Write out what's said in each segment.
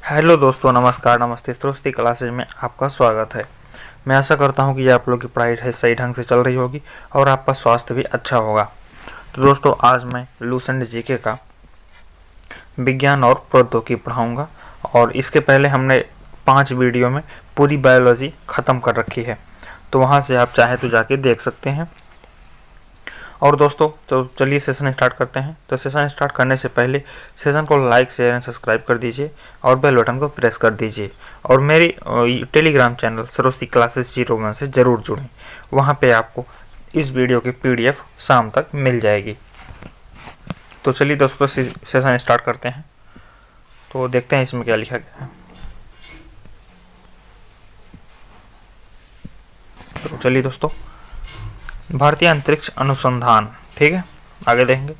Hello दोस्तों, नमस्कार, नमस्ते। सृष्टि क्लासेज में आपका स्वागत है। मैं आशा करता हूं कि आप लोग की पढ़ाई है सही ढंग से चल रही होगी और आपका स्वास्थ्य भी अच्छा होगा। तो दोस्तों, आज मैं लूसेंट जीके का विज्ञान और प्रौद्योगिकी पढ़ाऊंगा और इसके पहले हमने 5 वीडियो में पूरी बायोलॉजी ख़त्म कर रखी है, तो वहां से आप चाहे तो जाके देख सकते हैं। और दोस्तों, तो चलिए सेशन स्टार्ट करते हैं। तो सेशन स्टार्ट करने से पहले सेशन को लाइक, शेयर एंड सब्सक्राइब कर दीजिए और बेल बटन को प्रेस कर दीजिए और मेरी टेलीग्राम चैनल सरोस्ती क्लासेस 01 से ज़रूर जुड़ें। वहाँ पे आपको इस वीडियो की PDF शाम तक मिल जाएगी। तो चलिए दोस्तों, सेशन स्टार्ट करते हैं। तो देखते हैं इसमें क्या लिखा गया है। तो चलिए दोस्तों, भारतीय अंतरिक्ष अनुसंधान, ठीक है, आगे देखेंगे।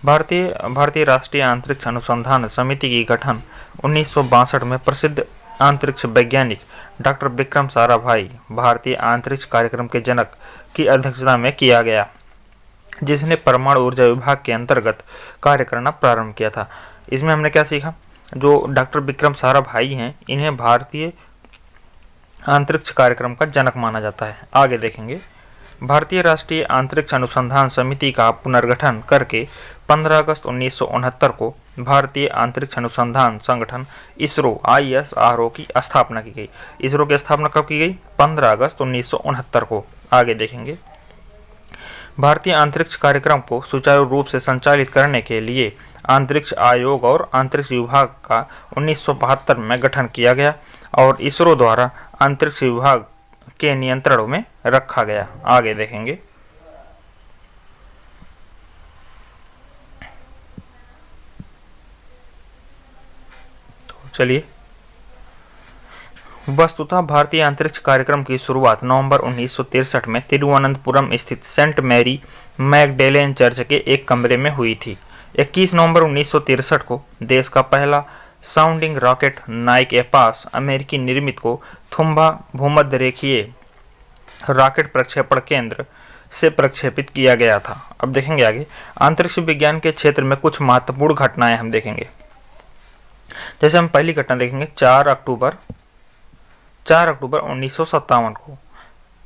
भारतीय राष्ट्रीय अंतरिक्ष अनुसंधान समिति की गठन 1962 में प्रसिद्ध अंतरिक्ष वैज्ञानिक डॉक्टर विक्रम साराभाई, भारतीय अंतरिक्ष कार्यक्रम के जनक, की अध्यक्षता में किया गया, जिसने परमाणु ऊर्जा विभाग के अंतर्गत कार्य करना प्रारंभ किया था। इसमें हमने क्या सीखा? जो डॉक्टर विक्रम साराभाई हैं, इन्हें भारतीय अंतरिक्ष कार्यक्रम का जनक माना जाता है। आगे देखेंगे। भारतीय राष्ट्रीय अंतरिक्ष अनुसंधान समिति का पुनर्गठन करके 15 अगस्त 1969 को भारतीय अंतरिक्ष अनुसंधान संगठन इसरो ISRO की स्थापना की गई। इसरो की स्थापना कब की गई? 15 अगस्त 1969 को। आगे देखेंगे। भारतीय अंतरिक्ष कार्यक्रम को सुचारू रूप से संचालित करने के लिए अंतरिक्ष आयोग और अंतरिक्ष विभाग का 1972 में गठन किया गया और इसरो द्वारा अंतरिक्ष विभाग के नियंत्रण में रखा गया। आगे देखेंगे। तो चलिए, वस्तुतः भारतीय अंतरिक्ष कार्यक्रम की शुरुआत नवंबर 1963 में तिरुवनंतपुरम स्थित सेंट मैरी मैगडेलेन चर्च के एक कमरे में हुई थी। 21 नवंबर 1963 को देश का पहला साउंडिंग रॉकेट नाइक एपास अमेरिकी निर्मित को थुम्बा भूमध्य रेखीय रॉकेट प्रक्षेपण केंद्र से प्रक्षेपित किया गया था। अब देखेंगे आगे। अंतरिक्ष विज्ञान के क्षेत्र में कुछ महत्वपूर्ण घटनाएं हम देखेंगे। जैसे हम पहली घटना देखेंगे 4 अक्टूबर 1957 को।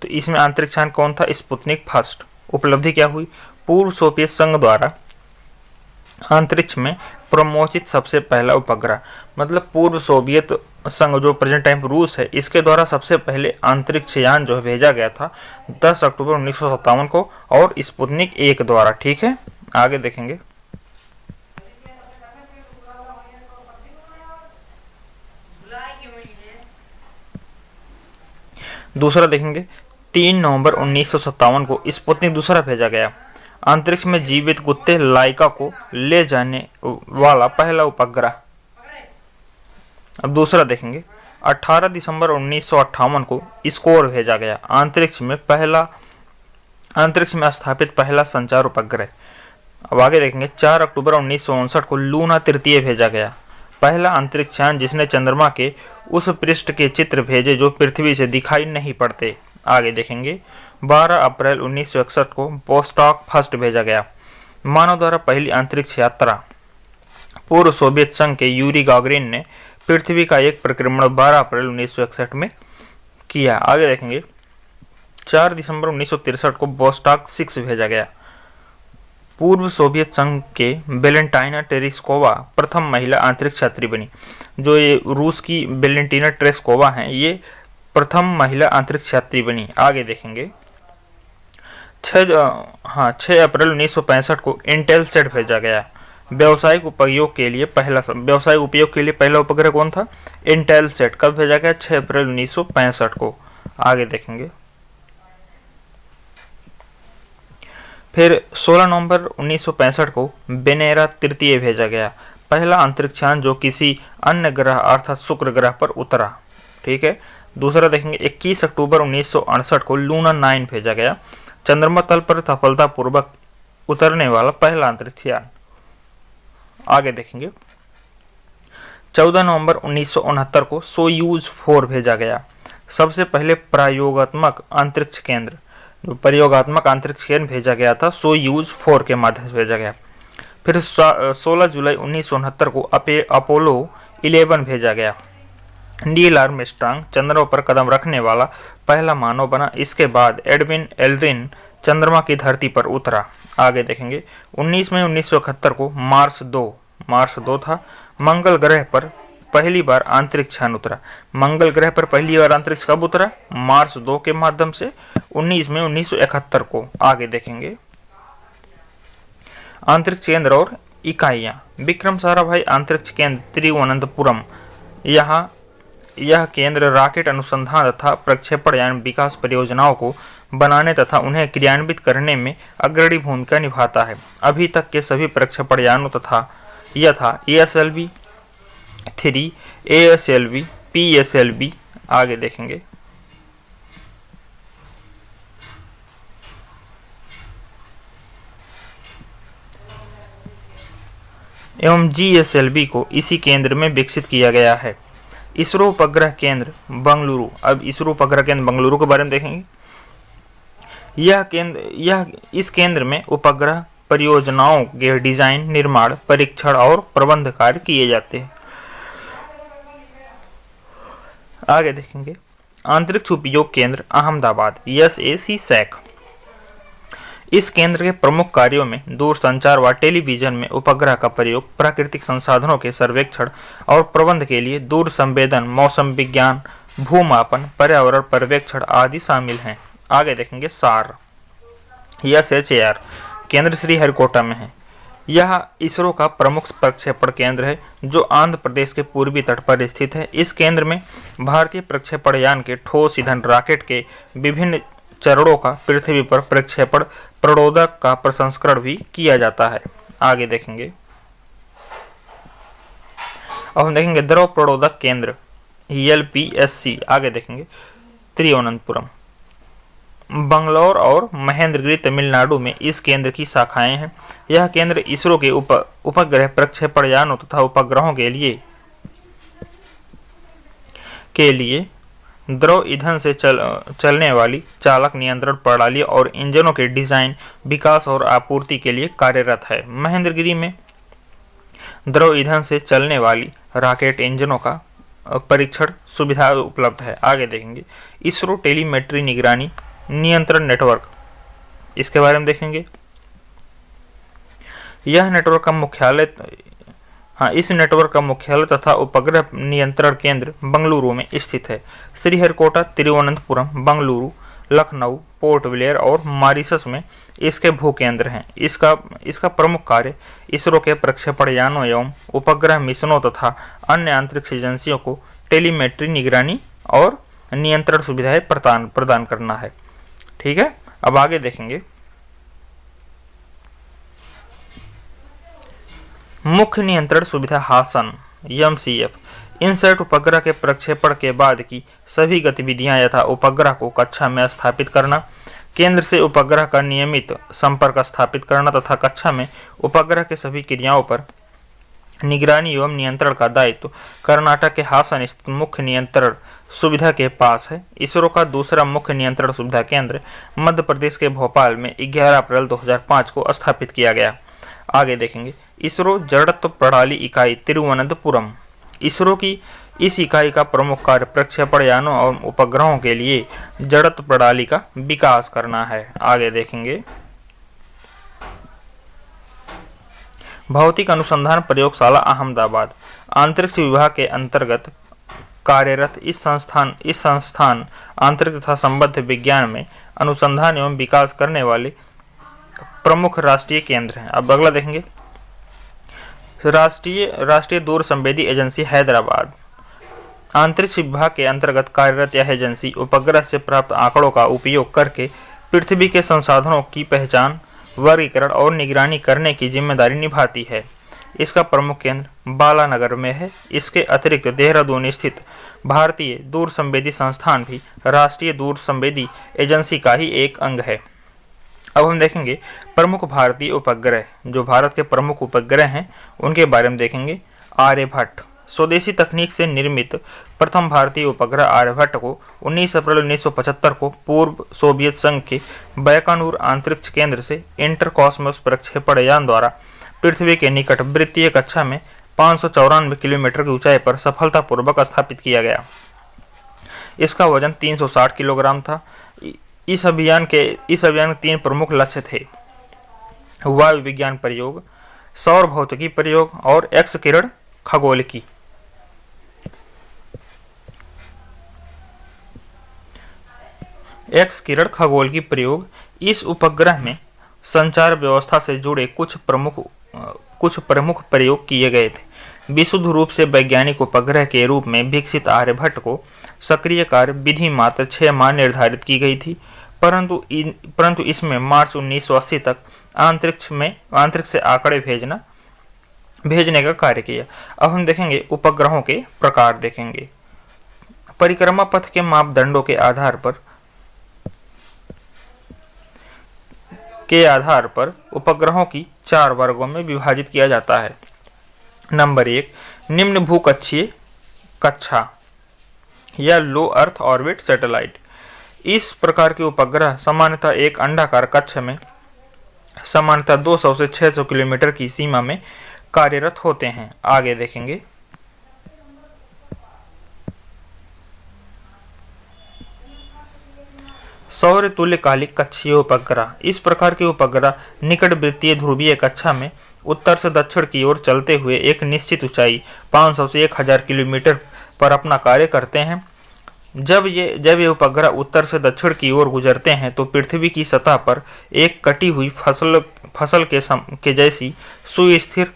तो इसमें अंतरिक्षयान कौन था? Sputnik first. उपलब्धि क्या हुई? पूर्व सोवियत संघ द्वारा अंतरिक्ष में प्रमोचित सबसे पहला उपग्रह, मतलब पूर्व सोवियत संघ जो प्रेजेंट टाइम रूस है, इसके द्वारा सबसे पहले अंतरिक्ष यान जो है भेजा गया था 10 अक्टूबर 1957 को और स्पुतनिक 1 द्वारा। ठीक है, आगे देखेंगे। दूसरा देखेंगे। 3 नवंबर 1957 को स्पुतनिक दूसरा भेजा गया। अंतरिक्ष में जीवित कुत्ते लाइका को ले जाने वाला पहला उपग्रह। अब दूसरा देखेंगे। 18 दिसंबर 1958 को स्कोर भेजा गया। अंतरिक्ष में स्थापित पहला संचार उपग्रह। अब आगे देखेंगे। 4 अक्टूबर 1959 को लूना तृतीय भेजा गया, पहला अंतरिक्षयान जिसने चंद्रमा के उस पृष्ठ के चित्र भेजे जो पृथ्वी से दिखाई नहीं पड़ते। आगे देखेंगे। 12 अप्रैल 1961 को वोस्टॉक फर्स्ट भेजा गया, मानव द्वारा पहली अंतरिक्ष यात्रा। पूर्व सोवियत संघ के यूरी गागरिन ने पृथ्वी का एक परिक्रमण 12 अप्रैल 1961 में किया। आगे देखेंगे। 4 दिसंबर 1963 को वोस्टॉक 6 भेजा गया। पूर्व सोवियत संघ के वेलेंटाइना टेरेस्कोवा प्रथम महिला अंतरिक्ष यात्री बनी। जो ये रूस की वेलेंटीना टेरेस्कोवा हैं, ये प्रथम महिला अंतरिक्ष यात्री बनी। आगे देखेंगे। 6 अप्रैल 1965 को इंटेलसेट भेजा गया। व्यावसायिक उपयोग के लिए पहला उपग्रह कौन था? इंटेलसेट। कब भेजा गया? 6 अप्रैल 1965 को। आगे देखेंगे। फिर 16 नवंबर 1965 को वेनेरा तृतीय भेजा गया, पहला अंतरिक्षयान जो किसी अन्य ग्रह अर्थात शुक्र ग्रह पर उतरा। ठीक है। दूसरा देखेंगे। 21 अक्टूबर 1968 को लूना 9 भेजा गया, चंद्रमा तल पर सफलतापूर्वक उतरने वाला पहला अंतरिक्षयान। आगे देखेंगे। 14 नवंबर 1969 को सोयूज 4 भेजा गया, सबसे पहले प्रयोगात्मक अंतरिक्ष केंद्र। जो प्रयोगात्मक अंतरिक्ष केंद्र भेजा गया था सोयूज 4 के माध्यम से भेजा गया। फिर 16 जुलाई 1969 को अपोलो 11 भेजा गया। नील आर्मस्ट्रांग चंद्रमा पर कदम रखने वाला पहला मानव बना। इसके बाद एडविन एल्ड्रिन चंद्रमा की धरती पर उतरा। आगे देखेंगे 19 मई 1971 को मार्स 2 था। मंगल ग्रह पर पहली बार अंतरिक्ष यान उतरा। मंगल ग्रह पर पहली बार अंतरिक्ष कब उतरा? मार्स 2 के माध्यम से 19 मई 1971 को। आगे देखेंगे अंतरिक्ष केंद्र और इकाइयां। विक्रम साराभाई अंतरिक्ष केंद्र तिरुवनंतपुरम। यह केंद्र रॉकेट अनुसंधान तथा प्रक्षेपण यान विकास परियोजनाओं को बनाने तथा उन्हें क्रियान्वित करने में अग्रणी भूमिका निभाता है। अभी तक के सभी प्रक्षेपण यानों तथा यथा ASLV 3, ASLV, PSLV। आगे देखेंगे एवं GSLV को इसी केंद्र में विकसित किया गया है। इसरो उपग्रह केंद्र बंगलुरु। अब इसरो उपग्रह केंद्र बंगलुरु के बारे में देखेंगे। इस केंद्र में उपग्रह परियोजनाओं के डिजाइन, निर्माण, परीक्षण और प्रबंध कार्य किए जाते हैं। आगे देखेंगे अंतरिक्ष उपयोग केंद्र अहमदाबाद SAC। इस केंद्र के प्रमुख कार्यों में दूरसंचार व टेलीविजन में उपग्रह का प्रयोग, प्राकृतिक संसाधनों के सर्वेक्षण और प्रबंध के लिए दूर संवेदन, मौसम विज्ञान, भूमापन, पर्यावरण पर्यवेक्षण आदि शामिल हैं। आगे देखेंगे सार SHAR केंद्र श्रीहरिकोटा में है। यह इसरो का प्रमुख प्रक्षेपण केंद्र है जो आंध्र प्रदेश के पूर्वी तट पर स्थित है। इस केंद्र में भारतीय प्रक्षेपण यान के ठोस ईंधन रॉकेट के विभिन्न चरणों का पृथ्वी पर प्रक्षेपण प्रणोदक का प्रसंस्करण भी किया जाता है। आगे देखेंगे अब हम देखेंगे द्रव प्रणोदक केंद्र LPSC। आगे देखेंगे तिरुवनंतपुरम, बंगलौर और महेंद्रगिरी तमिलनाडु में इस केंद्र की शाखाएं हैं। यह केंद्र इसरो के उपग्रह प्रक्षेपण यानों तथा उपग्रहों के लिए द्रव ईंधन से चलने वाली चालक नियंत्रण प्रणाली और इंजनों के डिजाइन, विकास और आपूर्ति के लिए कार्यरत है। महेंद्रगिरी में द्रव ईंधन से चलने वाली रॉकेट इंजनों का परीक्षण सुविधा उपलब्ध है। आगे देखेंगे इसरो टेलीमेट्री निगरानी नियंत्रण नेटवर्क, इसके बारे में देखेंगे। यह नेटवर्क का मुख्यालय इस नेटवर्क का मुख्यालय तथा उपग्रह नियंत्रण केंद्र बंगलुरु में स्थित है। श्रीहरिकोटा, तिरुवनंतपुरम, बंगलुरु, लखनऊ, पोर्ट ब्लेयर और मॉरिशस में इसके भूकेंद्र हैं। इसका प्रमुख कार्य इसरो के प्रक्षेपण यानों एवं उपग्रह मिशनों तथा अन्य अंतरिक्ष एजेंसियों को टेलीमेट्री निगरानी और नियंत्रण सुविधाएं प्रदान करना है। ठीक है, अब आगे देखेंगे मुख्य नियंत्रण सुविधा हासन MCF। इनसैट उपग्रह के प्रक्षेपण के बाद की सभी गतिविधियां यथा उपग्रह को कक्षा में स्थापित करना, केंद्र से उपग्रह का नियमित संपर्क स्थापित करना तथा कक्षा में उपग्रह के सभी क्रियाओं पर निगरानी एवं नियंत्रण का दायित्व कर्नाटक के हासन स्थित मुख्य नियंत्रण सुविधा के पास है। इसरो का दूसरा मुख्य नियंत्रण सुविधा केंद्र मध्य प्रदेश के भोपाल में 11 अप्रैल 2005 को स्थापित किया गया। आगे देखेंगे इसरो जड़त्व प्रणाली इकाई तिरुवनंतपुरम। इसरो की इस इकाई का प्रमुख कार्य प्रक्षेपण यानों और उपग्रहों के लिए जड़त्व प्रणाली का विकास करना है। आगे देखेंगे भौतिक अनुसंधान प्रयोगशाला अहमदाबाद अंतरिक्ष विभाग के अंतर्गत कार्यरत इस संस्थान अंतरिक्ष तथा संबद्ध विज्ञान में अनुसंधान एवं विकास करने वाले प्रमुख राष्ट्रीय केंद्र हैं। अब अगला देखेंगे राष्ट्रीय दूर संवेदी एजेंसी हैदराबाद। अंतरिक्ष विभाग के अंतर्गत कार्यरत यह एजेंसी उपग्रह से प्राप्त आंकड़ों का उपयोग करके पृथ्वी के संसाधनों की पहचान, वर्गीकरण और निगरानी करने की जिम्मेदारी निभाती है। इसका प्रमुख केंद्र बालानगर में है। इसके अतिरिक्त देहरादून स्थित भारतीय दूर संवेदी संस्थान भी राष्ट्रीय दूर संवेदी एजेंसी का ही एक अंग है। अब हम देखेंगे प्रमुख भारतीय उपग्रह, जो भारत के प्रमुख उपग्रह हैं उनके बारे में देखेंगे। आर्यभट्ट स्वदेशी तकनीक से निर्मित प्रथम भारतीय उपग्रह आर्यभट्ट को 19 अप्रैल 1975 को पूर्व सोवियत संघ के बैकानूर अंतरिक्ष केंद्र से इंटरकॉस्मोस प्रक्षेपण यान द्वारा पृथ्वी के निकट वृत्तीय कक्षा में 594 किलोमीटर की ऊंचाई पर सफलतापूर्वक स्थापित किया गया। इसका वजन 360 किलोग्राम था। इस अभियान के 3 प्रमुख लक्ष्य थे: वायु विज्ञान प्रयोग, सौर भौतिकी प्रयोग और एक्स किरण खगोलिकी। एक्स किरण खगोलिकी प्रयोग। इस उपग्रह में संचार व्यवस्था से जुड़े कुछ प्रमुख प्रयोग किए गए थे। विशुद्ध रूप से वैज्ञानिक उपग्रह के रूप में विकसित आर्यभट्ट को सक्रिय कार्य विधि मात्र 6 माह निर्धारित की गई थी, परंतु इसमें मार्च 1980 तक अंतरिक्ष से आंकड़े भेजने का कार्य किया। अब हम देखेंगे उपग्रहों के प्रकार देखेंगे। परिक्रमा पथ के मापदंडों के आधार पर उपग्रहों की 4 वर्गों में विभाजित किया जाता है। नंबर 1, निम्न भूकक्षीय कक्षा या लो अर्थ ऑर्बिट सैटेलाइट। इस प्रकार के उपग्रह सामान्यतः एक अंडाकार कक्षा में सामान्यतः 200 से 600 किलोमीटर की सीमा में कार्यरत होते हैं। आगे देखेंगे। सौर तुल्यकालिक कक्षीय उपग्रह। इस प्रकार के उपग्रह निकट वृत्तीय ध्रुवीय कक्षा में उत्तर से दक्षिण की ओर चलते हुए एक निश्चित ऊंचाई 500 से 1000 किलोमीटर पर अपना कार्य करते हैं। जब ये उपग्रह उत्तर से दक्षिण की ओर गुजरते हैं तो पृथ्वी की सतह पर एक कटी हुई फसल के जैसी सुस्थिर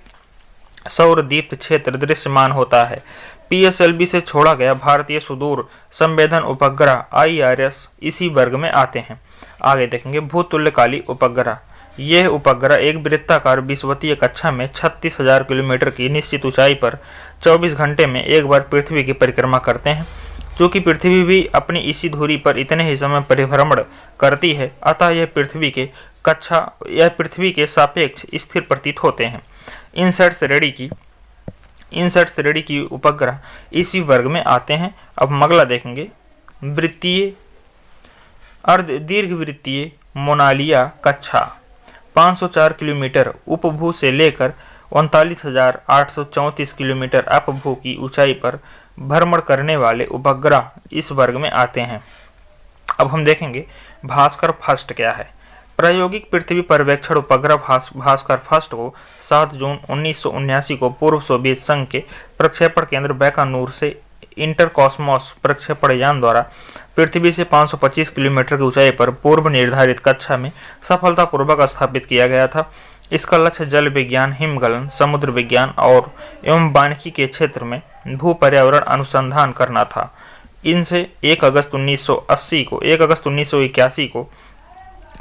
सौर दीप्त क्षेत्र दृश्यमान होता है। PSLV से छोड़ा गया भारतीय सुदूर संवेदन उपग्रह IRS इसी वर्ग में आते हैं। आगे देखेंगे भूतुल्यकालिक उपग्रह। यह उपग्रह एक वृत्ताकार विषुवतीय कक्षा में 36,000 किलोमीटर की निश्चित ऊंचाई पर 24 घंटे में एक बार पृथ्वी की परिक्रमा करते हैं। चूंकि पृथ्वी भी अपनी इसी धुरी पर इतने ही समय परिभ्रमण करती है, अतः यह पृथ्वी के सापेक्ष स्थिर प्रतीत होते हैं। इनसेट श्रेणी की उपग्रह इसी वर्ग में आते हैं। अब अगला देखेंगे दीर्घवृत्तीय मोनालिया कक्षा 504 किलोमीटर उपभू से लेकर 39,834 किलोमीटर अपभू की ऊंचाई पर भ्रमण करने वाले उपग्रह इस वर्ग में आते हैं। अब हम देखेंगे भास्कर फर्स्ट क्या है। प्रायोगिक पृथ्वी पर्यवेक्षण उपग्रह भास्कर फर्स्ट को 7 जून 1979 को पूर्व सोवियत संघ के प्रक्षेपण केंद्र बैकानूर से इंटरकॉस्मोस प्रक्षेपण यान द्वारा पृथ्वी से 525 किलोमीटर की ऊंचाई पर पूर्व निर्धारित कक्षा में सफलतापूर्वक स्थापित किया गया था। इसका लक्ष्य जल विज्ञान, हिमगलन, समुद्र विज्ञान और एवं वानिकी के क्षेत्र में भू पर्यावरण अनुसंधान करना था। इनसे 1 अगस्त 1981 को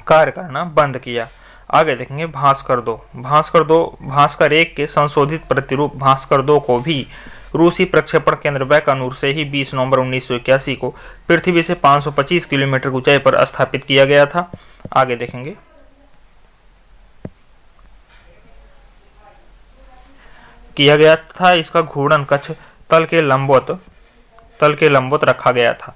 कार्य करना बंद किया। आगे देखेंगे भास्कर 2। भास्कर 1 के संशोधित प्रतिरूप भास्कर 2 को भी रूसी प्रक्षेपण केंद्र बैकानूर से ही 20 नवंबर 1981 को पृथ्वी से 525 किलोमीटर ऊंचाई पर स्थापित किया गया था। आगे देखेंगे इसका घूर्णन कक्ष तल के लंबवत रखा गया था।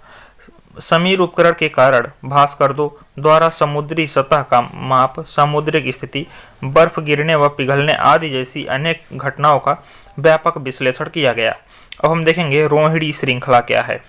समीर उपकरण के कारण भास्कर 2 द्वारा समुद्री सतह का माप, सामुद्रिक स्थिति, बर्फ गिरने व पिघलने आदि जैसी अनेक घटनाओं का व्यापक विश्लेषण किया गया। अब हम देखेंगे रोहिणी श्रृंखला क्या है।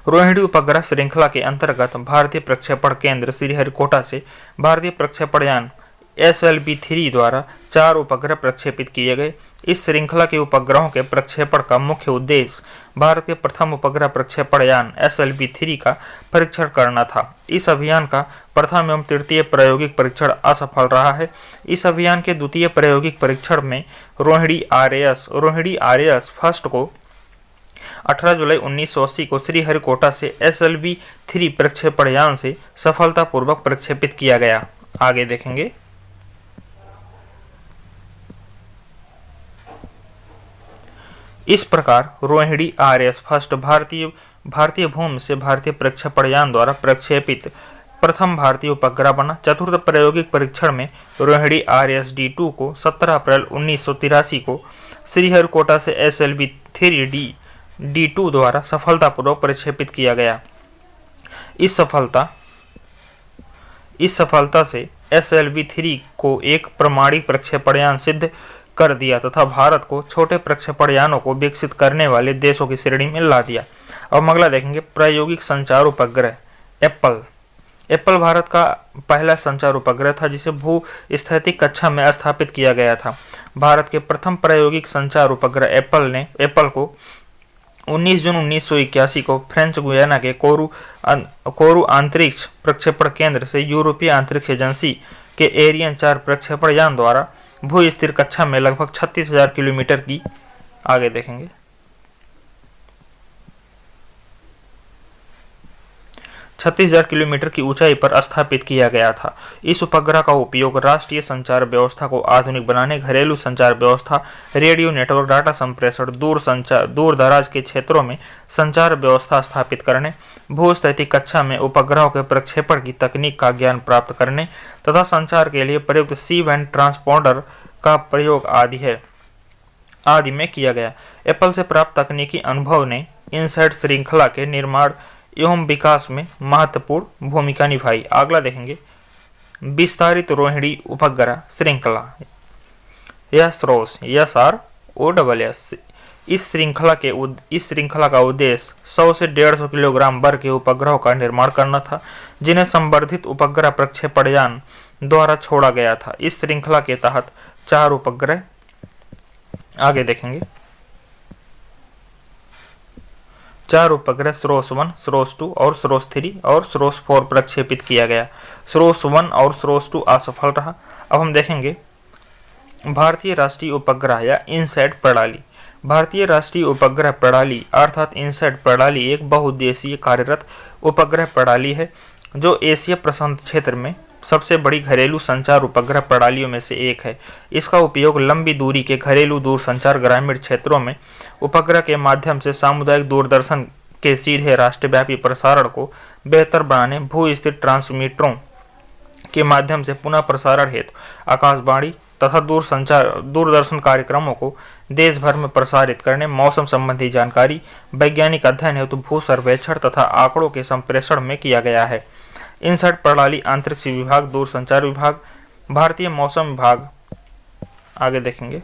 रोहिणी उपग्रह श्रृंखला के अंतर्गत भारतीय प्रक्षेपण केंद्र श्रीहरिकोटा से भारतीय प्रक्षेपण यान SLV-3 द्वारा 4 उपग्रह प्रक्षेपित किए गए। इस श्रृंखला के उपग्रहों के प्रक्षेपण का मुख्य उद्देश्य भारत के प्रथम उपग्रह प्रक्षेपण यान SLV-3 का परीक्षण करना था। इस अभियान का प्रथम एवं तृतीय प्रायोगिक परीक्षण असफल रहा है। इस अभियान के द्वितीय प्रायोगिक परीक्षण में रोहिणी RAS फर्स्ट को 18 जुलाई 1980 को श्रीहरिकोटा से SLV-3 प्रक्षेपण यान से सफलतापूर्वक प्रक्षेपित किया गया। आगे देखेंगे इस प्रकार रोहिणी RAS फर्स्ट भारतीय भूमि से भारतीय प्रक्षेपण यान द्वारा प्रक्षेपित प्रथम भारतीय उपग्रह बना। चतुर्थ प्रायोगिक परीक्षण में रोहिणी RAS-D2 को 17 अप्रैल 1983 को श्रीहरिकोटा से SLV-3D2 द्वारा सफलतापूर्वक प्रक्षेपित किया गया। इस सफलता से SLV-3 को एक प्रमाणिक प्रक्षेपण यान सिद्ध कर दिया तथा भारत को छोटे प्रक्षेपण यानों को विकसित करने वाले देशों की श्रेणी में ला दिया। अब अगला देखेंगे प्रायोगिक संचार उपग्रह एप्पल। एप्पल भारत का पहला संचार उपग्रह था जिसे भू स्थैतिक कक्षा में स्थापित किया गया था। भारत के प्रथम प्रायोगिक संचार उपग्रह एप्पल को 19 जून 1981 को फ्रेंच गुयाना के कोरू अंतरिक्ष प्रक्षेपण केंद्र से यूरोपीय अंतरिक्ष एजेंसी के एरियन 4 प्रक्षेपण यान द्वारा भू स्थिर कक्षा में लगभग 36,000 किलोमीटर की आगे देखेंगे 36,000 किलोमीटर की ऊंचाई पर स्थापित किया गया था। इस उपग्रह का उपयोग राष्ट्रीय संचार व्यवस्था को आधुनिक बनाने, घरेलू संचार व्यवस्था, रेडियो नेटवर्क, डाटा संप्रेषण, दूर दराज के क्षेत्रों में संचार व्यवस्था स्थापित करने, भूस्थैतिक कक्षा में उपग्रहों के प्रक्षेपण की तकनीक का ज्ञान प्राप्त करने तथा संचार के लिए प्रयुक्त सी बैंड ट्रांसपोंडर का प्रयोग आदि में किया गया। एप्पल से प्राप्त तकनीकी अनुभव ने इनसैट श्रृंखला के निर्माण एवं विकास में महत्वपूर्ण भूमिका निभाई। अगला देखेंगे विस्तारित रोहिणी उपग्रह श्रृंखला या SROS SROSS। इस श्रृंखला का उद्देश्य 100 से 150 किलोग्राम वर्ग के उपग्रहों का निर्माण करना था, जिन्हें संवर्धित उपग्रह प्रक्षेपण यान द्वारा छोड़ा गया था। इस श्रृंखला के तहत 4 उपग्रह आगे देखेंगे 4 उपग्रह SROS 1, SROS 2 और SROS 3 और SROS 4 प्रक्षेपित किया गया। SROS 1 और SROS 2 असफल रहा। अब हम देखेंगे भारतीय राष्ट्रीय उपग्रह या इनसैट प्रणाली। भारतीय राष्ट्रीय उपग्रह प्रणाली अर्थात इनसैट प्रणाली एक बहुउद्देशीय कार्यरत उपग्रह प्रणाली है जो एशिया प्रशांत क्षेत्र में सबसे बड़ी घरेलू संचार उपग्रह प्रणालियों में से एक है। इसका उपयोग लंबी दूरी के घरेलू दूरसंचार, ग्रामीण क्षेत्रों में उपग्रह के माध्यम से सामुदायिक दूरदर्शन के सीधे राष्ट्रव्यापी प्रसारण को बेहतर बनाने, भू स्थित ट्रांसमीटरों के माध्यम से पुनः प्रसारण हेतु आकाशवाणी तथा दूरदर्शन कार्यक्रमों को देश भर में प्रसारित करने, मौसम संबंधी जानकारी, वैज्ञानिक अध्ययन हेतु भू सर्वेक्षण तथा आंकड़ों के संप्रेषण में किया गया है। इनसैट प्रणाली अंतरिक्ष विभाग, दूरसंचार विभाग, भारतीय मौसम विभाग आगे देखेंगे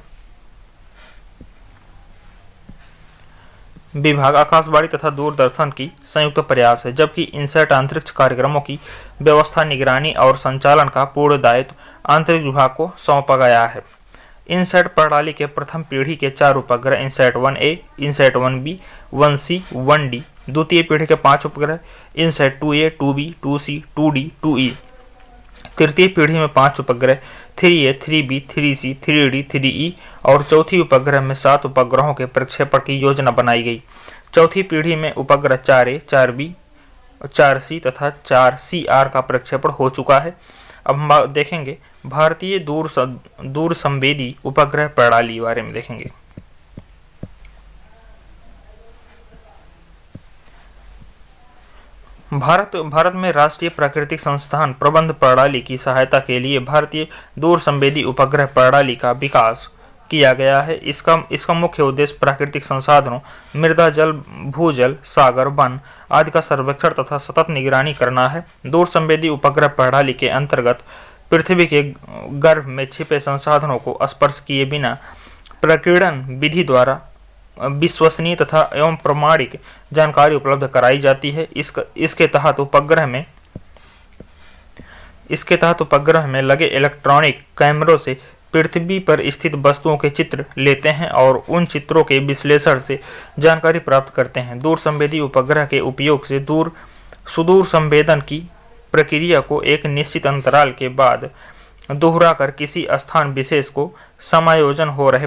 विभाग, आकाशवाणी तथा दूरदर्शन की संयुक्त प्रयास है, जबकि इनसैट अंतरिक्ष कार्यक्रमों की व्यवस्था, निगरानी और संचालन का पूर्ण दायित्व अंतरिक्ष विभाग को सौंपा गया है। इनसैट प्रणाली के प्रथम पीढ़ी के 4 उपग्रह INSAT 1A, INSAT 1B, 1C, 1D, द्वितीय पीढ़ी के 5 उपग्रह INSAT 2A, 2B, 2C, 2D, 2E, तृतीय पीढ़ी में 5 उपग्रह 3A, 3B, 3C, 3D, 3E और चौथी उपग्रह में 7 उपग्रहों के प्रक्षेपण की योजना बनाई गई। चौथी पीढ़ी में उपग्रह 4A, 4B, 4C तथा 4CR का प्रक्षेपण हो चुका है। अब हम देखेंगे भारतीय दूर संवेदी उपग्रह प्रणाली बारे में देखेंगे। भारत में राष्ट्रीय प्राकृतिक संस्थान प्रबंध प्रणाली की सहायता के लिए भारतीय दूर संवेदी उपग्रह प्रणाली का विकास किया गया है। इसका मुख्य उद्देश्य प्राकृतिक संसाधनों, मृदा, जल, भूजल, सागर, वन आदि का सर्वेक्षण तथा सतत निगरानी करना है। दूर संवेदी उपग्रह प्रणाली के अंतर्गत पृथ्वी के गर्भ में छिपे संसाधनों को स्पर्श किए बिना प्रकीर्णन विधि द्वारा विश्वसनीय तथा एवं प्रामाणिक जानकारी उपलब्ध कराई जाती है। इसके तहत उपग्रह में लगे इलेक्ट्रॉनिक कैमरों से पृथ्वी पर स्थित वस्तुओं के चित्र लेते हैं और उन चित्रों के विश्लेषण से जानकारी प्राप्त करते हैं। दूर संवेदी उपग्रह के उपयोग से सुदूर संवेदन की प्रक्रिया को एक निश्चित अंतराल के बाद दोहराकर किसी स्थान विशेष को समायोजन हो रहे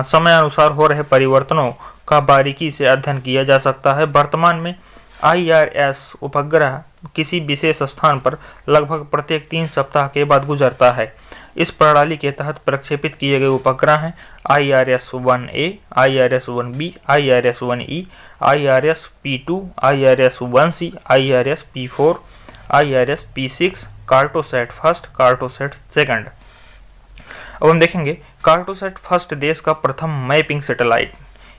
समयानुसार हो रहे परिवर्तनों का बारीकी से अध्ययन किया जा सकता है। वर्तमान में IRS उपग्रह किसी विशेष स्थान पर लगभग प्रत्येक 3 सप्ताह के बाद गुजरता है। इस प्रणाली के तहत प्रक्षेपित किए गए उपग्रह हैं IRS 1A, IRS 1B, IRS 1E, IRS P2, IRS 1C, IRS P4, IRS P6, Cartosat first, Cartosat second. अब हम देखेंगे कार्टोसैट फर्स्ट देश का प्रथम मैपिंग सैटेलाइट।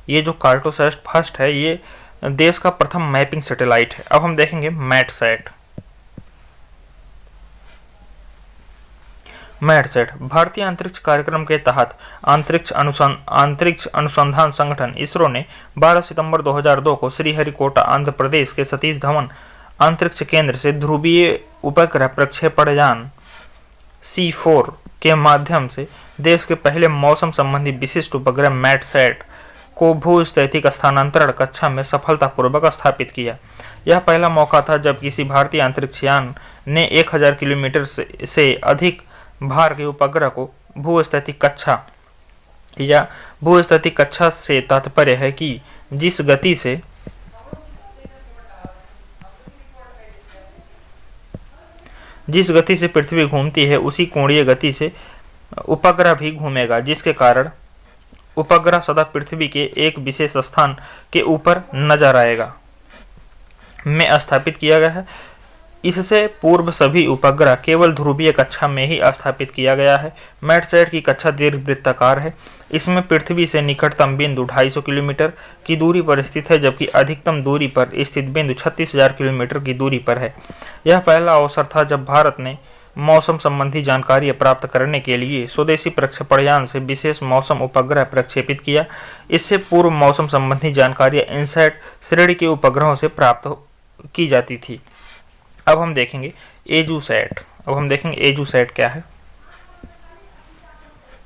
ये जो कार्टोसैट फर्स्ट है ये देश का प्रथम मैपिंग सैटेलाइट है। अब हम देखेंगे मैटसैट। मैटसेट भारतीय अंतरिक्ष कार्यक्रम के तहत अंतरिक्ष अनुसंधान संगठन इसरो ने 12 सितंबर 2002 को श्रीहरिकोटा आंध्र प्रदेश के सतीश धवन अंतरिक्ष केंद्र से ध्रुवीय उपग्रह प्रक्षेपण यान C4 के माध्यम से देश के पहले मौसम संबंधी विशिष्ट उपग्रह मैटसेट को भूस्थैतिक स्थानांतरण कक्षा में सफलतापूर्वक स्थापित किया। यह पहला मौका था जब किसी भारतीय अंतरिक्ष यान ने 1000 किलोमीटर से अधिक भार के उपग्रह को भूस्थैतिक कक्षा या भूस्थैतिक कक्षा से तात्पर्य है कि जिस गति से पृथ्वी घूमती है उसी कोणीय गति से उपग्रह भी घूमेगा, जिसके कारण उपग्रह सदा पृथ्वी के एक विशेष स्थान के ऊपर नजर आएगा में स्थापित किया गया है। इससे पूर्व सभी उपग्रह केवल ध्रुवीय कक्षा में ही स्थापित किया गया है। मैटसेट की कक्षा दीर्घवृत्ताकार है। इसमें पृथ्वी से निकटतम बिंदु 250 किलोमीटर की दूरी पर स्थित है, जबकि अधिकतम दूरी पर स्थित बिंदु 36,000 किलोमीटर की दूरी पर है। यह पहला अवसर था जब भारत ने मौसम संबंधी जानकारी प्राप्त करने के लिए स्वदेशी प्रक्षेपण यान से विशेष मौसम उपग्रह प्रक्षेपित किया। इससे पूर्व मौसम संबंधी जानकारी इनसैट श्रेणी के उपग्रहों से प्राप्त की जाती थी। अब हम देखेंगे एजूसैट क्या है।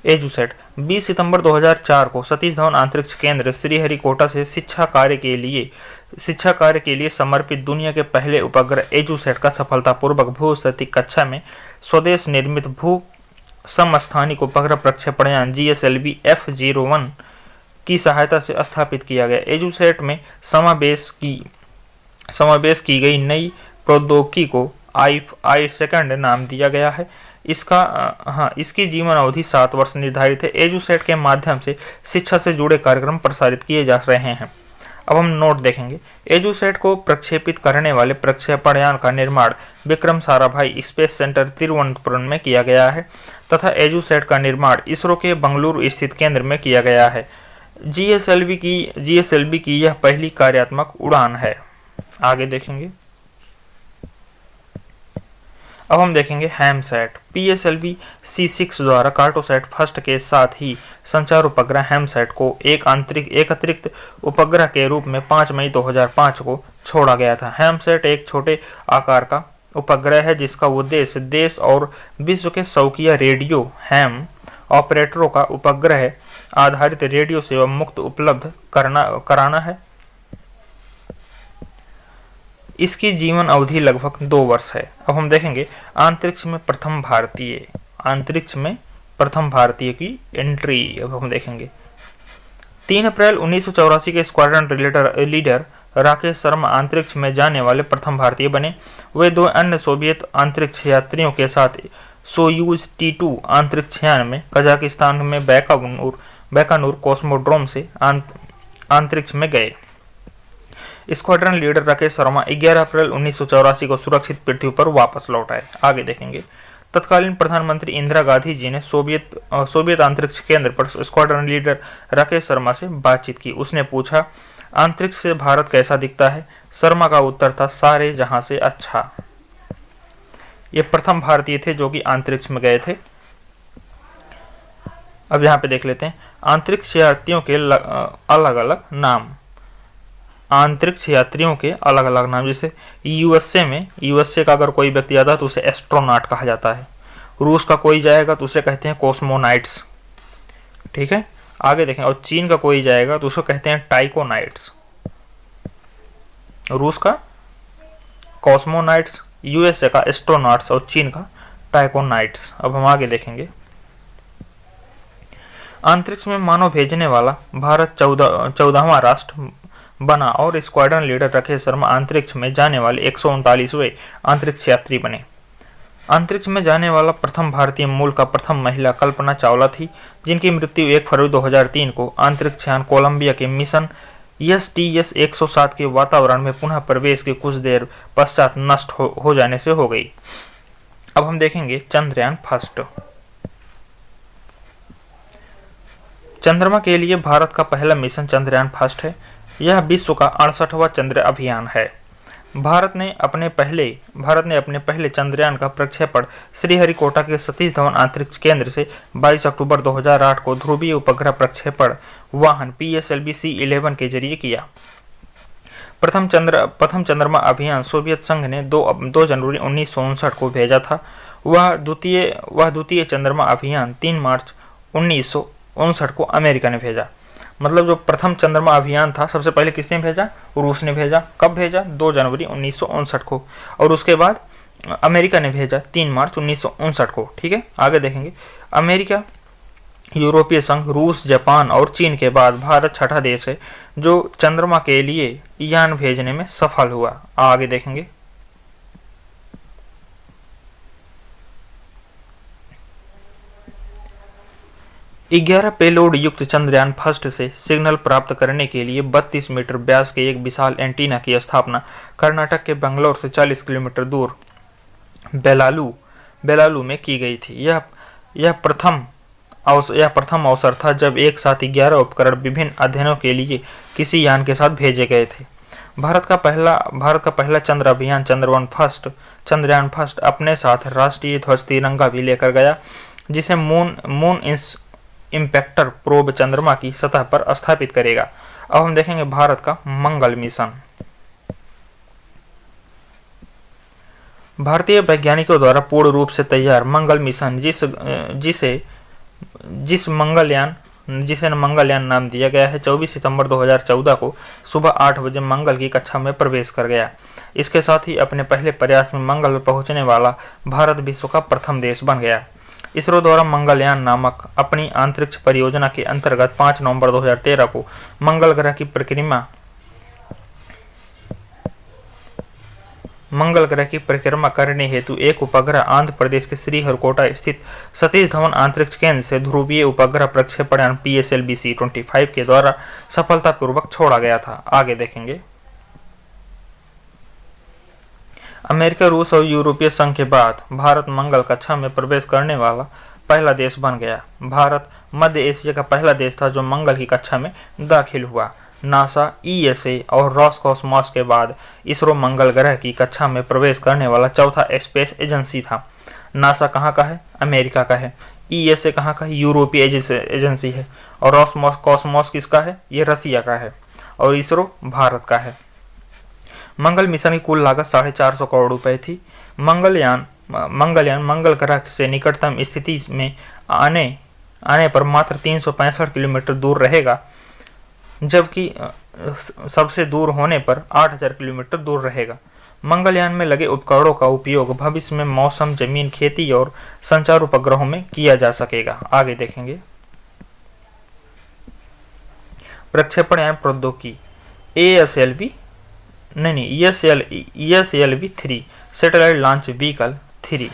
एजूसैट 20 सितंबर 2004 को सतीश धवन अंतरिक्ष केंद्र श्रीहरिकोटा से शिक्षा कार्य के लिए समर्पित दुनिया के पहले उपग्रह एजूसैट का सफलतापूर्वक भूस्थैतिक कक्षा में स्वदेश निर्मित भू समस्थानिक उपग्रह प्रक्षेपण यान GSLV F01 की सहायता से स्थापित किया गया। एजूसैट में समावेश की गई नई प्रौद्योगिकी को i2 नाम दिया गया है। इसकी जीवन अवधि 7 वर्ष निर्धारित है। एजूसैट के माध्यम से शिक्षा से जुड़े कार्यक्रम प्रसारित किए जा रहे हैं। अब हम नोट देखेंगे। एजूसैट को प्रक्षेपित करने वाले प्रक्षेपण यान का निर्माण विक्रम साराभाई स्पेस सेंटर तिरुवनंतपुरम में किया गया है तथा एजूसैट का निर्माण इसरो के बंगलुरु स्थित केंद्र में किया गया है। GSLV की यह पहली कार्यात्मक उड़ान है। आगे देखेंगे। अब हम देखेंगे हैमसैट। PSLV C6 द्वारा कार्टोसैट फर्स्ट के साथ ही संचार उपग्रह हैमसैट को एक अतिरिक्त उपग्रह के रूप में 5 मई 2005 को छोड़ा गया था। हैमसैट एक छोटे आकार का उपग्रह है जिसका उद्देश्य देश और विश्व के शौकिया रेडियो हैम ऑपरेटरों का उपग्रह आधारित रेडियो सेवा मुक्त उपलब्ध कराना है। इसकी जीवन अवधि लगभग 2 वर्ष है। अब हम देखेंगे अंतरिक्ष में प्रथम भारतीय की एंट्री। अब हम देखेंगे 3 अप्रैल 1984 के स्क्वाड्रन लीडर राकेश शर्मा अंतरिक्ष में जाने वाले प्रथम भारतीय बने। वे 2 अन्य सोवियत अंतरिक्ष यात्रियों के साथ सोयूज T2 अंतरिक्ष यान में कजाकिस्तान में बैकानूर कॉस्मोड्रोम से अंतरिक्ष में गए। स्क्वाड्रन लीडर राकेश शर्मा 11 अप्रैल 1984 को सुरक्षित पृथ्वी पर वापस लौट आए। आगे देखेंगे। तत्कालीन प्रधानमंत्री इंदिरा गांधी जी ने सोवियत अंतरिक्ष केंद्र पर स्क्वाड्रन लीडर राकेश शर्मा से बातचीत की। उसने पूछा, अंतरिक्ष से भारत कैसा दिखता है? शर्मा का उत्तर था, सारे जहां से अच्छा। ये प्रथम भारतीय थे जो कि अंतरिक्ष में गए थे। अब यहाँ पे देख लेते हैं अंतरिक्ष यात्रियों के अलग अलग नाम। जैसे यूएसए का अगर कोई व्यक्ति आता है तो उसे एस्ट्रोनॉट कहा जाता है। रूस का कोई जाएगा तो उसे कहते हैं कॉस्मोनाइट्स। ठीक है, आगे देखें। और चीन का कोई जाएगा तो उसको कहते हैं टाइकोनाइट्स। रूस का कॉस्मोनाइट्स, यूएसए का एस्ट्रोनॉट्स और चीन का टाइकोनाइट्स। अब हम आगे देखेंगे। अंतरिक्ष में मानव भेजने वाला भारत 14वां राष्ट्र बना और स्क्वाड्रन लीडर राकेश शर्मा अंतरिक्ष में जाने वाले 139वें अंतरिक्ष यात्री बने। अंतरिक्ष में जाने वाला प्रथम भारतीय मूल का प्रथम महिला कल्पना चावला थी, जिनकी मृत्यु 1 फरवरी 2003 को अंतरिक्ष यान कोलंबिया के मिशन STS-107 के वातावरण में पुनः प्रवेश के कुछ देर पश्चात नष्ट हो जाने से हो गई। अब हम देखेंगे चंद्रयान फर्स्ट। चंद्रमा के लिए भारत का पहला मिशन चंद्रयान फर्स्ट है। यह विश्व का 68वां चंद्र अभियान है। भारत ने अपने पहले चंद्रयान का प्रक्षेपण श्रीहरिकोटा के सतीश धवन अंतरिक्ष केंद्र से 22 अक्टूबर 2008 को ध्रुवीय उपग्रह प्रक्षेपण वाहन PSLV C-11 के जरिए किया। प्रथम चंद्रमा अभियान सोवियत संघ ने 2 जनवरी 1959 को भेजा था। वह द्वितीय चंद्रमा अभियान 3 मार्च 1959 को अमेरिका ने भेजा। मतलब जो प्रथम चंद्रमा अभियान था सबसे पहले किसने भेजा? रूस ने भेजा। कब भेजा? 2 जनवरी 1959 को। और उसके बाद अमेरिका ने भेजा 3 मार्च 1959 को। ठीक है, आगे देखेंगे। अमेरिका, यूरोपीय संघ, रूस, जापान और चीन के बाद भारत छठा देश है जो चंद्रमा के लिए यान भेजने में सफल हुआ। आगे देखेंगे। ग्यारह पेलोड युक्त चंद्रयान फर्स्ट से सिग्नल प्राप्त करने के लिए 32 मीटर व्यास के एक विशाल एंटीना की स्थापना कर्नाटक के बेंगलोर से 40 किलोमीटर दूर बेलालू में की गई थी। यह प्रथम अवसर था जब एक साथ 11 उपकरण विभिन्न अध्ययनों के लिए किसी यान के साथ भेजे गए थे। भारत का पहला चंद्र अभियान चंद्रयान फर्स्ट अपने साथ राष्ट्रीय ध्वज तिरंगा भी लेकर गया, जिसे मून इम्पैक्टर प्रोब चंद्रमा की सतह पर स्थापित करेगा। अब हम देखेंगे भारत का मंगल मिशन। भारतीय वैज्ञानिकों द्वारा पूर्ण रूप से तैयार मंगल मिशन जिसे मंगलयान नाम दिया गया है, 24 सितंबर 2014 को सुबह 8 बजे मंगल की कक्षा में प्रवेश कर गया। इसके साथ ही अपने पहले प्रयास में मंगल पर पहुंचने वाला भारत विश्व का प्रथम देश बन गया। इसरो द्वारा मंगलयान नामक अपनी अंतरिक्ष परियोजना के अंतर्गत 5 नवंबर 2013 को मंगल ग्रह की परिक्रमा करने हेतु एक उपग्रह आंध्र प्रदेश के श्रीहरिकोटा स्थित सतीश धवन अंतरिक्ष केंद्र से ध्रुवीय उपग्रह प्रक्षेपण यान PSLV C-25 के द्वारा सफलतापूर्वक छोड़ा गया था। आगे देखेंगे। अमेरिका, रूस और यूरोपीय संघ के बाद भारत मंगल कक्षा में प्रवेश करने वाला पहला देश बन गया। भारत मध्य एशिया का पहला देश था जो मंगल की कक्षा में दाखिल हुआ। नासा, ESA और रॉसकॉस्मॉस के बाद इसरो मंगल ग्रह की कक्षा में प्रवेश करने वाला चौथा स्पेस एजेंसी था। नासा कहाँ का है? अमेरिका का है। ESA कहाँ का है? यूरोपीय एजेंसी है। और रॉसकॉस्मॉस किसका है? ये रसिया का है। और इसरो भारत का है। मंगल मिशन की कुल लागत 450 करोड़ रुपए थी। मंगलयान मंगल ग्रह से निकटतम स्थिति में आने पर मात्र 365 किलोमीटर दूर रहेगा, जबकि सबसे दूर होने पर 8000 किलोमीटर दूर रहेगा। मंगलयान में लगे उपकरणों का उपयोग भविष्य में मौसम, जमीन, खेती और संचार उपग्रहों में किया जा सकेगा। आगे देखेंगे। प्रक्षेपण यान प्रौद्योगिकी ESLV-3 सैटेलाइट लॉन्च व्हीकल 3।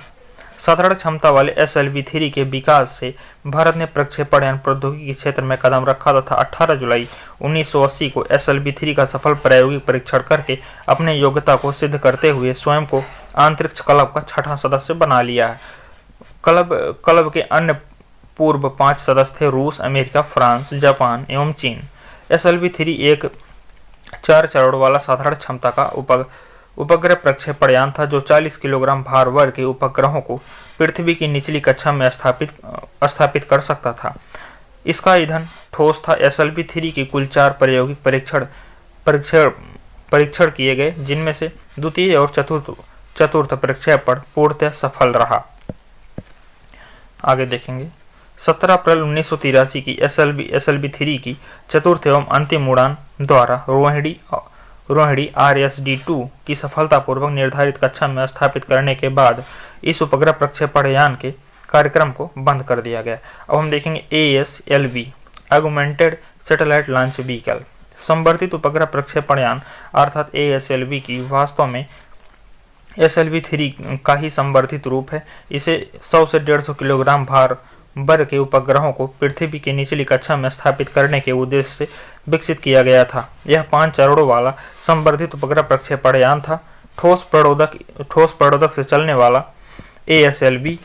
साधारण क्षमता वाले SLV-3 के विकास से भारत ने प्रक्षेपण यान प्रौद्योगिकी के क्षेत्र में कदम रखा तथा 18 जुलाई 1980 को SLV-3 का सफल प्रायोगिक परीक्षण करके अपने योग्यता को सिद्ध करते हुए स्वयं को अंतरिक्ष क्लब का छठा सदस्य बना लिया है। क्लब के अन्य पूर्व 5 सदस्य थे रूस, अमेरिका, फ्रांस, जापान एवं चीन। SLV-3 एक 4 चरण वाला साधारण क्षमता का उपग्रह प्रक्षेपण यान था जो 40 किलोग्राम भार वर्ग के उपग्रहों को पृथ्वी की निचली कक्षा में स्थापित कर सकता था। इसका ईंधन ठोस था। SLV-3 की कुल 4 प्रायोगिक परीक्षण किए गए, जिनमें से द्वितीय और चतुर्थ प्रक्षेपण पूर्णतः सफल रहा। आगे देखेंगे। 17 अप्रैल 1983 की SLV-3 की चतुर्थ एवं अंतिम उड़ान द्वारा रोहिणी RSD-2 की सफलतापूर्वक निर्धारित कक्षा में स्थापित करने के बाद इस उपग्रह प्रक्षेपण यान के कार्यक्रम को बंद कर दिया गया। अब हम देखेंगे ASLV augmented satellite launch vehicle. संवर्धित उपग्रह प्रक्षेपण यान अर्थात ASLV की वास्तव में SLV-3 का ही संवर्धित रूप है। इसे 100 से 150 किलोग्राम भार वर्ग के उपग्रहों को पृथ्वी की निचली कक्षा में स्थापित करने के उद्देश्य से विकसित किया गया था। यह 5 चरणों वाला संवर्धित उपग्रह प्रक्षेपण यान था। ठोस प्ररोधक से चलने वाला ASLV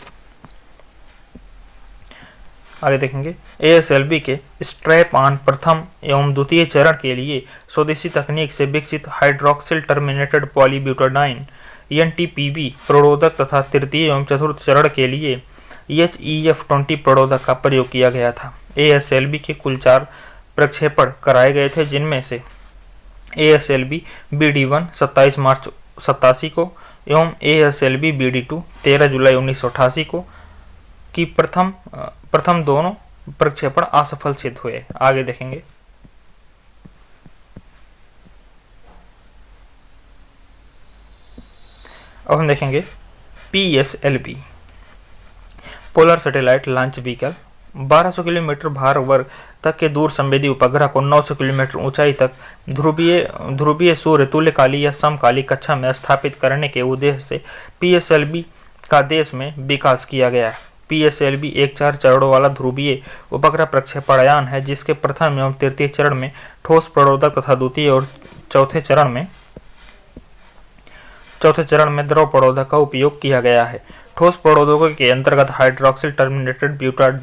आगे देखेंगे ASLV के स्ट्रैप ऑन प्रथम एवं द्वितीय चरण के लिए स्वदेशी तकनीक से विकसित हाइड्रोक्सिल टर्मिनेटेड पॉलीब्यूटाडाइन NTPB प्रोड़ोदक तथा तृतीय एवं चतुर्थ चरण के लिए HEF20 प्रोड़ोदक का प्रयोग किया गया था। ASLV के कुल 4 प्रक्षेपण कराए गए थे, जिनमें से ASLV BD1 27 मार्च 87 को एवं ASLV BD2 13 जुलाई 1988 को की प्रथम दोनों प्रक्षेपण असफल सिद्ध हुए। आगे देखेंगे अब हम देखेंगे PSLV polar satellite launch vehicle. 1200 kilometre भार वर्ग तक के दूर संवेदी उपग्रह को 900 किलोमीटर ऊंचाई तक ध्रुवीय सूर्य तुल्यकाली या समकाली कक्षा में स्थापित करने के उद्देश्य से PSLV का देश में विकास किया गया है। PSLV एक 4 चरणों वाला ध्रुवीय उपग्रह प्रक्षेपणयान है, जिसके प्रथम एवं तृतीय चरण में ठोस प्रणोदक तथा द्वितीय और चौथे चरण में द्रव प्रणोदक का उपयोग किया गया है। ठोस प्रणोदकों के अंतर्गत हाइड्रोक्सिल टर्मिनेटेड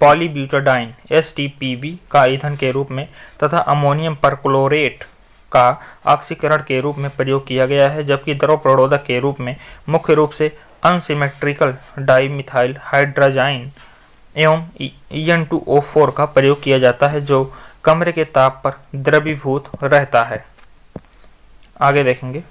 पॉलीब्यूटाडाइन STPB का ईंधन के रूप में तथा अमोनियम परक्लोरेट का ऑक्सीकरण के रूप में प्रयोग किया गया है, जबकि द्रव प्रणोदक के रूप में मुख्य रूप से अनसिमेट्रिकल डाइमिथाइल हाइड्राजाइन एवं EN2O4 का प्रयोग किया जाता है, जो कमरे के ताप पर द्रवीभूत रहता है। आगे देखेंगे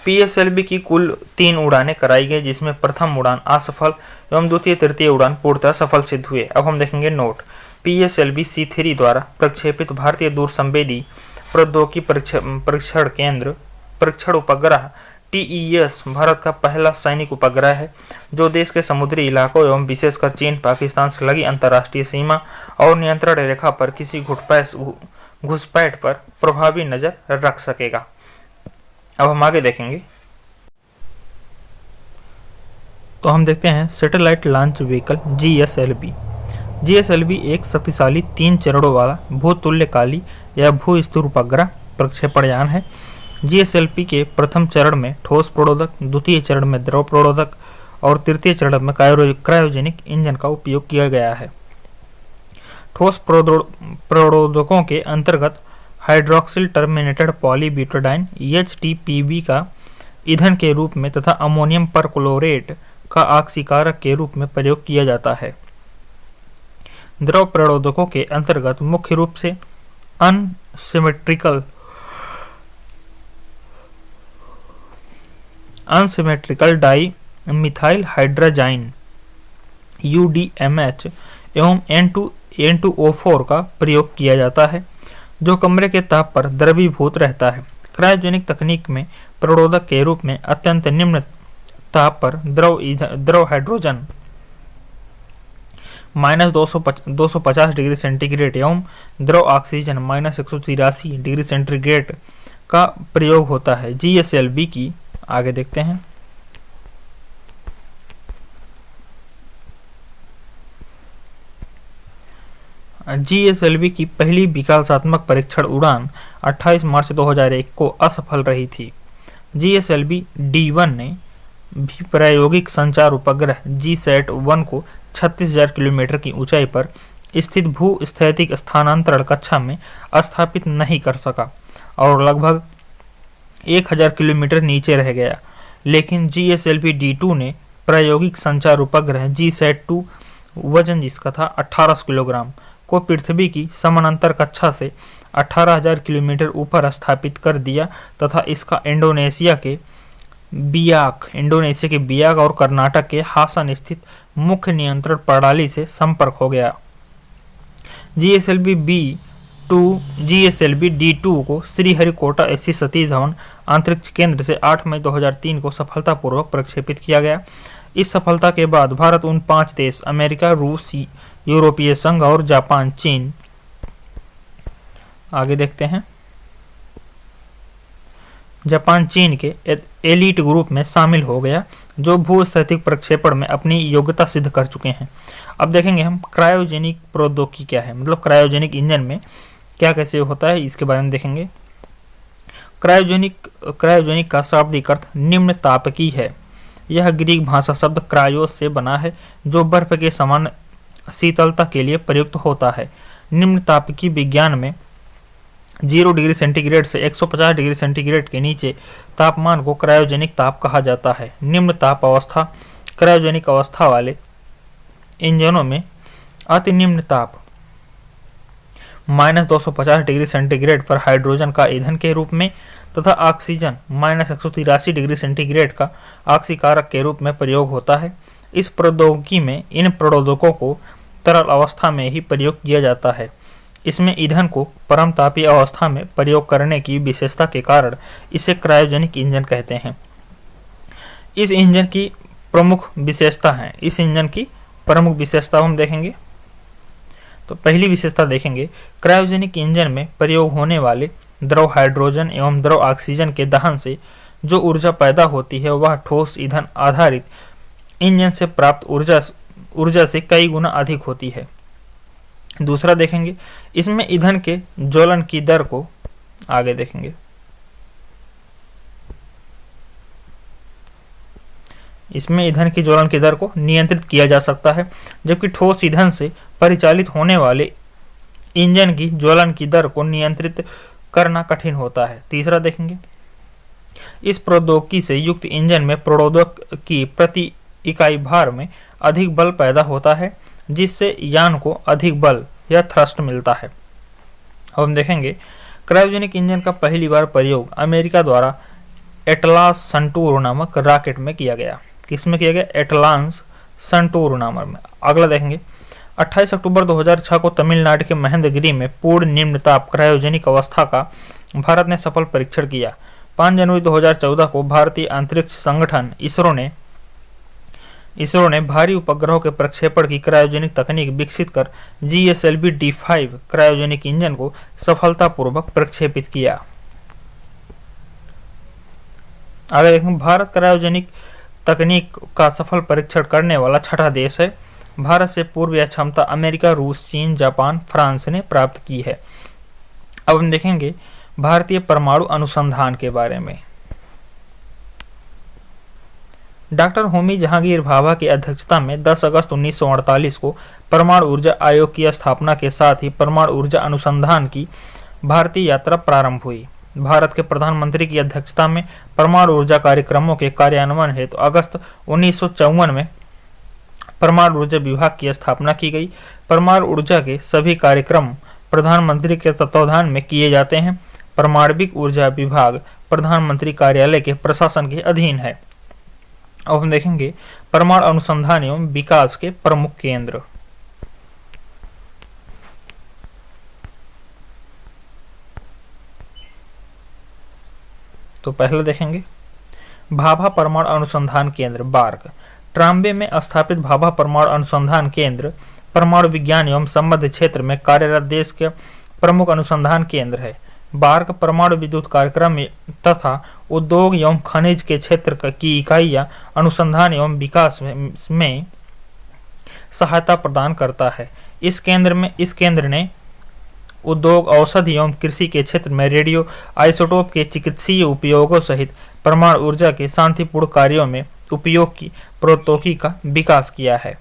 PSLV की कुल 3 उड़ानें कराई गई, जिसमें प्रथम उड़ान असफल एवं द्वितीय तृतीय उड़ान पूर्णतः सफल सिद्ध हुए। अब हम देखेंगे नोट। PSLV C3 द्वारा प्रक्षेपित भारतीय दूर संवेदी प्रौद्योगिकी परीक्षण उपग्रह TES भारत का पहला सैनिक उपग्रह है, जो देश के समुद्री इलाकों एवं विशेषकर चीन पाकिस्तान से लगी अंतर्राष्ट्रीय सीमा और नियंत्रण रेखा पर किसी घुसपैठ पर प्रभावी नजर रख सकेगा। अब हम आगे देखेंगे तो हम देखते हैं satellite launch vehicle GSLV। GSLV एक शक्तिशाली 3 चरणों वाला भूतुल्यकाली या भू-स्थिर उपग्रह प्रक्षेपणयान है। GSLV के प्रथम चरण में ठोस प्रणोदक, द्वितीय चरण में द्रव प्रणोदक और तृतीय चरण में क्रायोजेनिक इंजन का उपयोग किया गया है। ठोस प्रणोदकों के अंतर्गत हाइड्रोक्सिल टर्मिनेटेड पॉलीब्यूटाडाइन HTPB का ईंधन के रूप में तथा अमोनियम परक्लोरेट का ऑक्सीकारक के रूप में प्रयोग किया जाता है। द्रव प्रणोदकों के अंतर्गत मुख्य रूप से अनसिमेट्रिकल डाई मिथाइल हाइड्राजाइन UDMH एवं N2O4 का प्रयोग किया जाता है, जो कमरे के ताप पर द्रवीभूत रहता है। क्रायोजेनिक तकनीक में प्रणोदक के रूप में अत्यंत निम्न ताप पर द्रव हाइड्रोजन -250 डिग्री सेंटीग्रेड एवं द्रव ऑक्सीजन -183 डिग्री सेंटीग्रेड का प्रयोग होता है। GSLV की आगे देखते हैं GSLV की पहली विकासात्मक परीक्षण उड़ान 28 मार्च 2001 को असफल रही थी। GSLV D1 ने भी प्रायोगिक संचार उपग्रह GSAT-1 को 36,000 किलोमीटर की ऊंचाई पर स्थित भू-स्थैतिक स्थानांतरण कक्षा में स्थापित नहीं कर सका और लगभग 1000 किलोमीटर नीचे रह गया। लेकिन GSLV D2 ने प्रायोगिक संचार उपग्रह GSAT-2 वजन जिसका था 18 किलोग्राम को पृथ्वी की समानांतर कक्षा से 18,000 किलोमीटर ऊपर स्थापित कर दिया तथा इसका इंडोनेशिया के बियाक और कर्नाटक के हासन स्थित मुख्य नियंत्रण प्रणाली से संपर्क हो गया। GSLV D2 को श्रीहरिकोटा स्थित सतीश धवन अंतरिक्ष केंद्र से 8 मई 2003 को सफलतापूर्वक प्रक्षेपित किया गया। इस सफलता के बाद भारत उन 5 देश अमेरिका, रूस, यूरोपीय संघ और जापान, चीन आगे देखते हैं जापान चीन के एलीट ग्रुप में शामिल हो गया, जो भू-स्थैतिक प्रक्षेपण में अपनी योग्यता सिद्ध कर चुके हैं। अब देखेंगे हम क्रायोजेनिक प्रौद्योगिकी क्या है, मतलब क्रायोजेनिक इंजन में क्या कैसे होता है इसके बारे में देखेंगे। क्रायोजेनिक का शाब्दिक अर्थ निम्न तापकीय है। यह ग्रीक भाषा शब्द क्रायोस से बना है, जो बर्फ के समान शीतलता के लिए प्रयुक्त होता है। निम्न तापकीय विज्ञान में 0 डिग्री सेंटीग्रेड से 150 डिग्री सेंटीग्रेड के नीचे तापमान को क्रायोजेनिक ताप कहा जाता है। निम्न ताप अवस्था क्रायोजेनिक अवस्था वाले इंजनों में अति निम्न ताप -250 डिग्री सेंटीग्रेड पर हाइड्रोजन का ईंधन के रूप में तथा ऑक्सीजन -183 डिग्री सेंटीग्रेड का ऑक्सीकारक के रूप में प्रयोग होता है। इस प्रौद्योगिकी में इन प्ररोधकों को तरल अवस्था में ही प्रयोग किया जाता है। इसमें ईंधन को परम तापीय अवस्था में प्रयोग करने की विशेषता के कारण इसे क्रायोजेनिक इंजन कहते हैं। इस इंजन की प्रमुख विशेषता है, इस इंजन की प्रमुख विशेषता हम देखेंगे। तो पहली विशेषता देखेंगे, क्रायोजेनिक इंजन में प्रयोग होने वाले द्रव हाइड्रोजन एवं द्रव ऑक्सीजन के दहन से जो ऊर्जा पैदा होती है वह ठोस ईंधन आधारित इंजन से प्राप्त ऊर्जा से कई गुना अधिक होती है। दूसरा देखेंगे, इसमें ईंधन के ज्वलन की दर को आगे देखेंगे। इसमें ईंधन की ज्वलन की दर को नियंत्रित किया जा सकता है, जबकि ठोस ईंधन से परिचालित होने वाले इंजन की ज्वलन की दर को नियंत्रित करना कठिन होता है। तीसरा देखेंगे, इस प्रौद्योगिकी से युक्त इंजन में प्रणोदक की प्रति इकाई भार में अधिक बल पैदा होता है, जिससे यान को अधिक बल या थ्रस्ट मिलता है। अब हम देखेंगे, क्रायोजेनिक इंजन का पहली बार प्रयोग अमेरिका द्वारा एटलास संटूर नामक रॉकेट में किया गया। किसमें किया गया? एटलास संटूर नामक में। अगला देखेंगे, 28 अक्टूबर 2006 को तमिलनाडु के महेंद्रगिरी में पूर्ण निम्न ताप क्रायोजेनिक अवस्था का भारत ने सफल परीक्षण किया। 5 जनवरी 2014 को भारतीय अंतरिक्ष संगठन इसरो ने भारी उपग्रहों के प्रक्षेपण की क्रायोजेनिक तकनीक विकसित कर GSLV D5 क्रायोजेनिक इंजन को सफलतापूर्वक प्रक्षेपित किया। आगे देखेंगे, भारत क्रायोजेनिक तकनीक का सफल परीक्षण करने वाला छठा देश है। भारत से पूर्व यह क्षमता अमेरिका, रूस, चीन, जापान, फ्रांस ने प्राप्त की है। अब हम देखेंगे भारतीय परमाणु अनुसंधान के बारे में। डॉक्टर होमी जहांगीर भाभा की अध्यक्षता में 10 अगस्त 1948 को परमाणु ऊर्जा आयोग की स्थापना के साथ ही परमाणु ऊर्जा अनुसंधान की भारतीय यात्रा प्रारंभ हुई। भारत के प्रधानमंत्री की अध्यक्षता में परमाणु ऊर्जा कार्यक्रमों के कार्यान्वयन हेतु तो अगस्त 1954 में परमाणु ऊर्जा विभाग की स्थापना की गई। परमाणु ऊर्जा के सभी कार्यक्रम प्रधानमंत्री के तत्वावधान में किए जाते हैं। परमाणविक ऊर्जा विभाग प्रधानमंत्री कार्यालय के प्रशासन के अधीन है। अब हम देखेंगे परमाणु अनुसंधान एवं विकास के प्रमुख केंद्र। तो पहले देखेंगे भाभा परमाणु अनुसंधान केंद्र बार्क। ट्राम्बे में स्थापित भाभा परमाणु अनुसंधान केंद्र परमाणु विज्ञान एवं संबद्ध क्षेत्र में कार्यरत देश के प्रमुख अनुसंधान केंद्र है। बार्क परमाणु विद्युत कार्यक्रम तथा उद्योग एवं खनिज के क्षेत्र की इकाइयां अनुसंधान एवं विकास में सहायता प्रदान करता है। इस केंद्र ने उद्योग, औषधि एवं कृषि के क्षेत्र में रेडियो आइसोटोप के चिकित्सीय उपयोगों सहित परमाणु ऊर्जा के शांतिपूर्ण कार्यों में उपयोग की प्रौद्योगिकी का विकास किया है।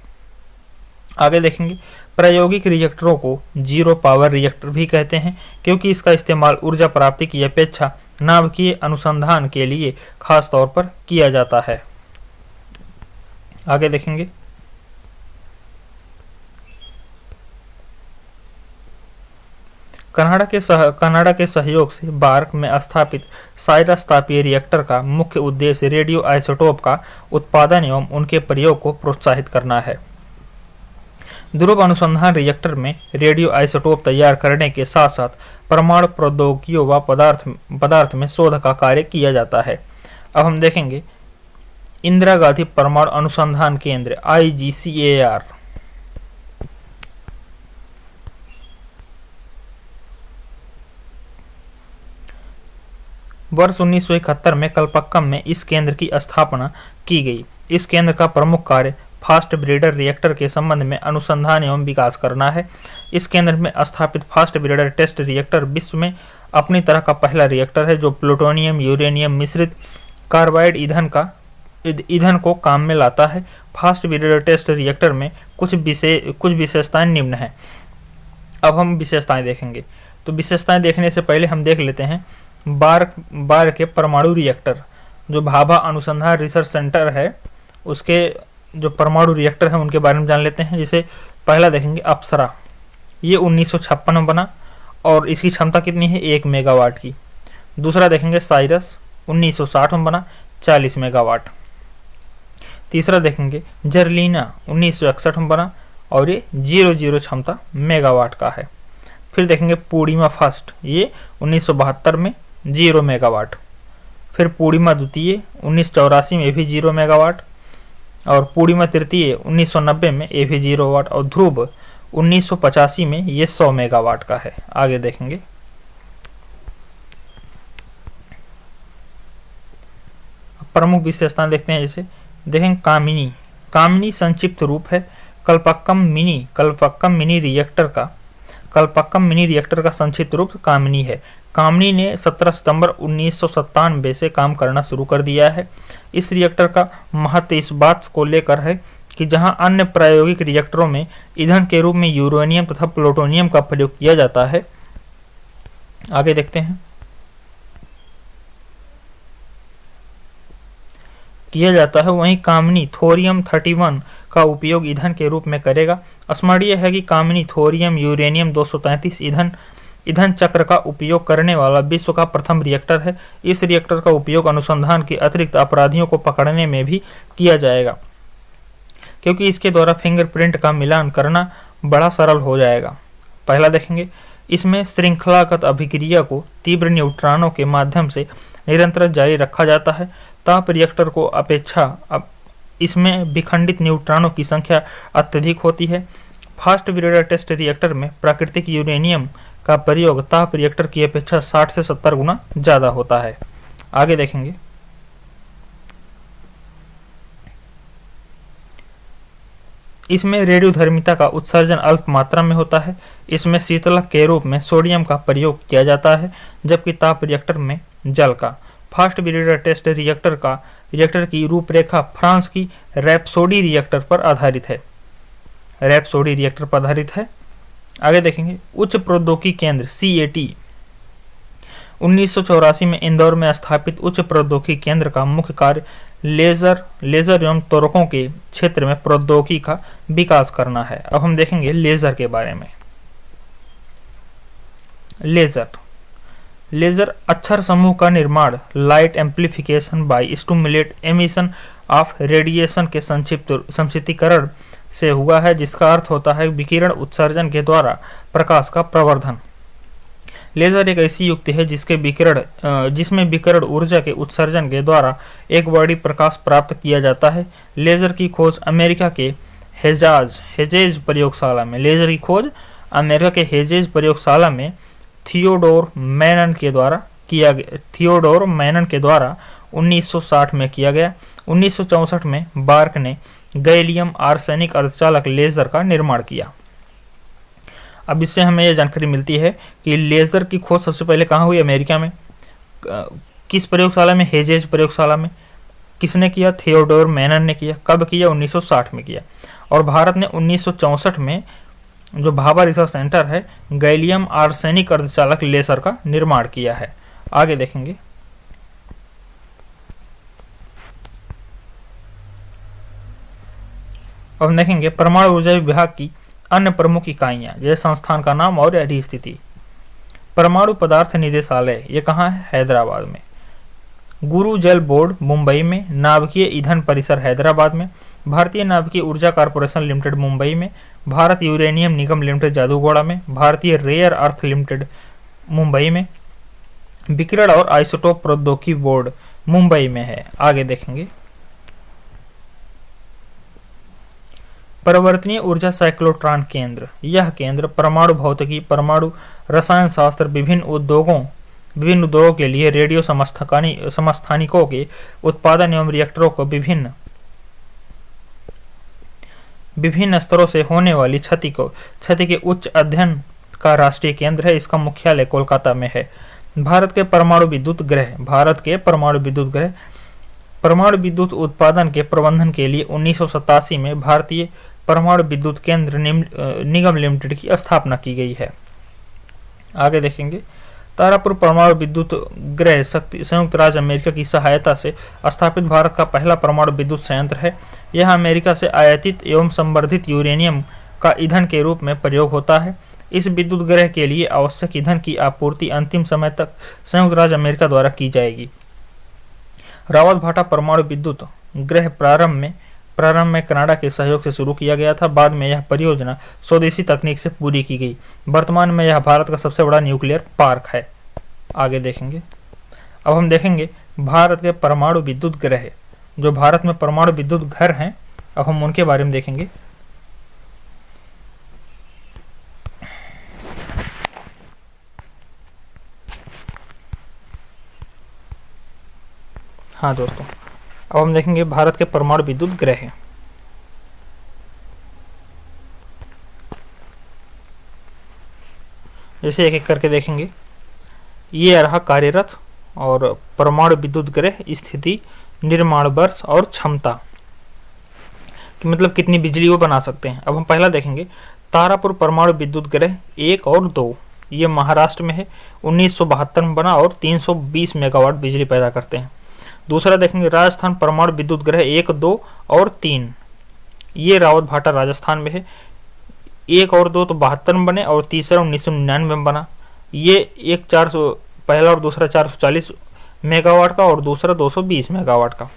आगे देखेंगे, प्रायोगिक रिएक्टरों को जीरो पावर रिएक्टर भी कहते हैं, क्योंकि इसका इस्तेमाल ऊर्जा प्राप्ति की अपेक्षा नाभिकीय अनुसंधान के लिए खास तौर पर किया जाता है। आगे देखेंगे, कनाडा के सहयोग से बार्क में स्थापित साइरस तापीय रिएक्टर का मुख्य उद्देश्य रेडियो आइसोटोप का उत्पादन एवं उनके प्रयोग को प्रोत्साहित करना है। ध्रुव अनुसंधान रिएक्टर में रेडियो आइसोटोप तैयार करने के साथ साथ परमाणु प्रौद्योगिकियों व पदार्थ में शोध का कार्य किया जाता है। अब हम देखेंगे इंदिरा गांधी परमाणु अनुसंधान केंद्र IGCAR। वर्ष 1971 में कलपक्कम में इस केंद्र की स्थापना की गई। इस केंद्र का प्रमुख कार्य फास्ट ब्रीडर रिएक्टर के संबंध में अनुसंधान एवं विकास करना है। इस केंद्र में स्थापित फास्ट ब्रीडर टेस्ट रिएक्टर विश्व में अपनी तरह का पहला रिएक्टर है, जो प्लूटोनियम यूरेनियम मिश्रित कार्बाइड ईंधन का ईंधन को काम में लाता है। फास्ट ब्रीडर टेस्ट रिएक्टर में कुछ विशेषताएं निम्न हैं। अब हम विशेषताएं देखेंगे। तो विशेषताएं देखने से पहले हम देख लेते हैं बार के परमाणु रिएक्टर, जो भाभा अनुसंधान रिसर्च सेंटर है उसके जो परमाणु रिएक्टर है उनके बारे में जान लेते हैं। जैसे पहला देखेंगे अप्सरा, ये 1956 में बना और इसकी क्षमता कितनी है, 1 मेगावाट की। दूसरा देखेंगे साइरस, 1960 में बना, 40 मेगावाट। तीसरा देखेंगे जर्लिना, 1961 में बना और ये 00 क्षमता मेगावाट का है। फिर देखेंगे पूर्णिमा फर्स्ट, ये 1972 में 0 मेगावाट। फिर पूर्णिमा द्वितीय 1984 में भी 0 मेगावाट, और पूर्णिमा तृतीय 1990 में ये भी 0 वाट, और ध्रुव 1985 में ये 100 मेगावाट का है। आगे देखेंगे प्रमुख विशेषताएं देखते हैं। जैसे देखेंगे कामिनी संक्षिप्त रूप है कल्पक्कम मिनी रिएक्टर का संक्षिप्त रूप कामिनी है। कामिनी ने 17 सितंबर 1997 से काम करना शुरू कर दिया है। इस रिएक्टर का महत्व इस बात को लेकर है कि जहां अन्य प्रायोगिक रिएक्टरों में ईंधन के रूप में यूरेनियम तथा प्लूटोनियम का प्रयोग किया जाता है। आगे देखते हैं वहीं कामिनी थोरियम 31 का उपयोग ईंधन के रूप में करेगा। स्मरणीय है कि कामिनी थोरियम यूरेनियम 233 ईंधन चक्र का उपयोग करने वाला विश्व का प्रथम रिएक्टर है। इस रिएक्टर का उपयोग अनुसंधान के अतिरिक्त अपराधियों को पकड़ने में भी किया जाएगा, क्योंकि इसके द्वारा फिंगरप्रिंट का मिलान करना बड़ा सरल हो जाएगा। पहला देखेंगे, इसमें श्रृंखलागत अभिक्रिया को तीव्र न्यूट्रॉनों के माध्यम से निरंतर जारी रखा जाता है। ताप रिएक्टर को अपेक्षा इसमें विखंडित न्यूट्रॉनों की संख्या अत्यधिक होती है। फास्ट ब्रीडर टेस्ट रिएक्टर में प्राकृतिक यूरेनियम का प्रयोग ताप रिएक्टर की अपेक्षा 60 से 70 गुना ज्यादा होता है। आगे देखेंगे इसमें रेडियोधर्मिता का उत्सर्जन अल्प मात्रा में होता है। इसमें शीतलक के रूप में सोडियम का प्रयोग किया जाता है, जबकि ताप रिएक्टर में जल का। फास्ट ब्रीडर टेस्ट रिएक्टर की रूपरेखा फ्रांस की रैप्सोडी रिएक्टर पर आधारित है। आगे देखेंगे उच्च प्रौद्योगिकी केंद्र CAT 1984 में इंदौर में स्थापित उच्च प्रौद्योगिकी केंद्र का मुख्य कार्य लेजर एवं त्वरकों के क्षेत्र में प्रौद्योगिकी का विकास करना है। अब हम देखेंगे लेजर के बारे में। लेजर अक्षर समूह का निर्माण light amplification by stimulate emission of radiation के संक्षिप्तीकरण से हुआ है, जिसका अर्थ होता है विकिरण उत्सर्जन के द्वारा प्रकाश का प्रवर्धन। लेजर एक ऐसी युक्ति है जिसमें विकिरण ऊर्जा के उत्सर्जन के द्वारा एक बड़ी प्रकाश प्राप्त किया जाता है। लेजर की खोज अमेरिका के हेजेज प्रयोगशाला में थियोडोर मैनन के द्वारा 1960 में किया गया। 1964 में बार्क ने गैलियम आर्सेनिक अर्धचालक लेजर का निर्माण किया। अब इससे हमें यह जानकारी मिलती है कि लेजर की खोज सबसे पहले कहाँ हुई, अमेरिका में। किस प्रयोगशाला में, हेजेज प्रयोगशाला में। किसने किया, थियोडोर मैनन ने किया। कब किया, 1960 में किया। और भारत ने 1964 में जो भाभा रिसर्च सेंटर है गैलियम आर्सेनिक अर्धचालक लेजर का निर्माण किया है। आगे देखेंगे अब देखेंगे परमाणु ऊर्जा विभाग की अन्य प्रमुख इकाइयां, जैसे संस्थान का नाम और अधिस्थिति। परमाणु पदार्थ निदेशालय ये कहाँ है, हैदराबाद में। गुरु जल बोर्ड मुंबई में। नाभिकीय ईंधन परिसर हैदराबाद में। भारतीय नाभिकीय ऊर्जा कॉर्पोरेशन लिमिटेड मुंबई में। भारत यूरेनियम निगम लिमिटेड जादूगोड़ा में। भारतीय रेयर अर्थ लिमिटेड मुंबई में। विकिरण और आइसोटोप प्रौद्योगिकी बोर्ड मुंबई में है। आगे देखेंगे परिवर्तनीय ऊर्जा साइक्लोट्रॉन केंद्र। यह केंद्र परमाणु भौतिकी, परमाणु रसायन शास्त्र, विभिन्न उद्योगों के लिए रेडियो समस्थानिकों के उत्पादन एवं रिएक्टरों को विभिन्न स्तरों से होने वाली क्षति के उच्च अध्ययन का राष्ट्रीय केंद्र है। इसका मुख्यालय कोलकाता में है। भारत के परमाणु विद्युत ग्रह परमाणु विद्युत उत्पादन के प्रबंधन के लिए 1987 में भारतीय परमाणु विद्युत केंद्र निगम लिमिटेड की स्थापना की गई है। आगे देखेंगे, तारापुर परमाणु विद्युत गृह संयुक्त राज्य अमेरिका की सहायता से स्थापित भारत का पहला परमाणु विद्युत संयंत्र है। यह अमेरिका से आयातित एवं संवर्धित यूरेनियम का ईंधन के रूप में प्रयोग होता है। इस विद्युत गृह के लिए आवश्यक ईंधन की आपूर्ति अंतिम समय तक संयुक्त राज्य अमेरिका द्वारा की जाएगी। रावत भाटा परमाणु विद्युत गृह प्रारंभ में कनाडा के सहयोग से शुरू किया गया था। बाद में यह परियोजना स्वदेशी तकनीक से पूरी की गई। वर्तमान में यह भारत का सबसे बड़ा न्यूक्लियर पार्क है। आगे देखेंगे, अब हम देखेंगे भारत के परमाणु विद्युत गृह, जो भारत में परमाणु विद्युत घर हैं, अब हम उनके बारे में देखेंगे। हाँ दोस्तों, अब हम देखेंगे भारत के परमाणु विद्युत गृह। जैसे एक एक करके देखेंगे। ये रहा कार्यरत और परमाणु विद्युत गृह स्थिति, निर्माण वर्ष और क्षमता कि मतलब कितनी बिजली वो बना सकते हैं। अब हम पहला देखेंगे तारापुर परमाणु विद्युत गृह 1 और 2। ये महाराष्ट्र में है, 1972 में बना और 320 मेगावाट बिजली पैदा करते हैं। दूसरा देखेंगे राजस्थान परमाणु विद्युत गृह 1, 2 और 3। ये रावत भाटा राजस्थान में है। 1 और 2 तो 72 में बने और तीसरा 1999 में बना। ये एक 400 पहला और दूसरा 440 मेगावाट का और दूसरा 220 मेगावाट का।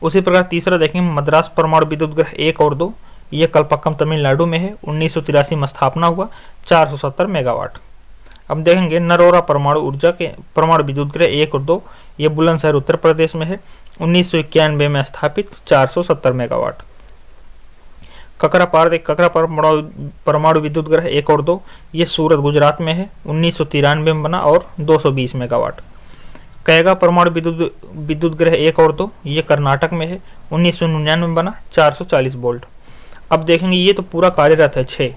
उसी प्रकार तीसरा देखेंगे मद्रास परमाणु विद्युत गृह 1 और 2। ये कलपक्कम तमिलनाडु में है, 1983 में स्थापना हुआ, 470 मेगावाट। अब देखेंगे नरोरा परमाणु विद्युत गृह 1 और 2। ये बुलंदशहर उत्तर प्रदेश में है, 1991 में स्थापित, 470 मेगावाट। ककरा परमाणु विद्युत गृह 1 और 2। ये सूरत गुजरात में है, 1993 में बना और 220 मेगावाट। कैगा परमाणु विद्युत गृह 1 और 2। ये कर्नाटक में है, 1999 में बना, 440 वोल्ट। अब देखेंगे ये तो पूरा कार्यरत है 6।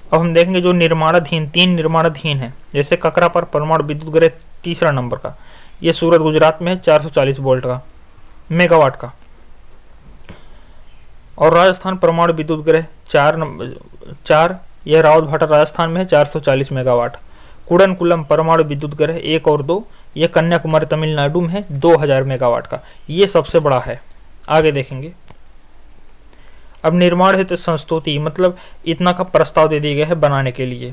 अब हम देखेंगे जो निर्माणाधीन 3 निर्माणाधीन है। जैसे ककरा परमाणु विद्युत गृह तीसरा नंबर का, ये सूरत गुजरात में है, 440 वोल्ट का मेगावाट का। और राजस्थान परमाणु विद्युत गृह 4, यह रावत भाटा राजस्थान में है, 440 मेगावाट। कुडनकुलम परमाणु विद्युत गृह 1 और 2। यह कन्याकुमारी तमिलनाडु में है, 2000 मेगावाट का। ये सबसे बड़ा है। आगे देखेंगे, अब निर्माण हेतु संस्तुति मतलब इतना का प्रस्ताव दे दिया गया है बनाने के लिए।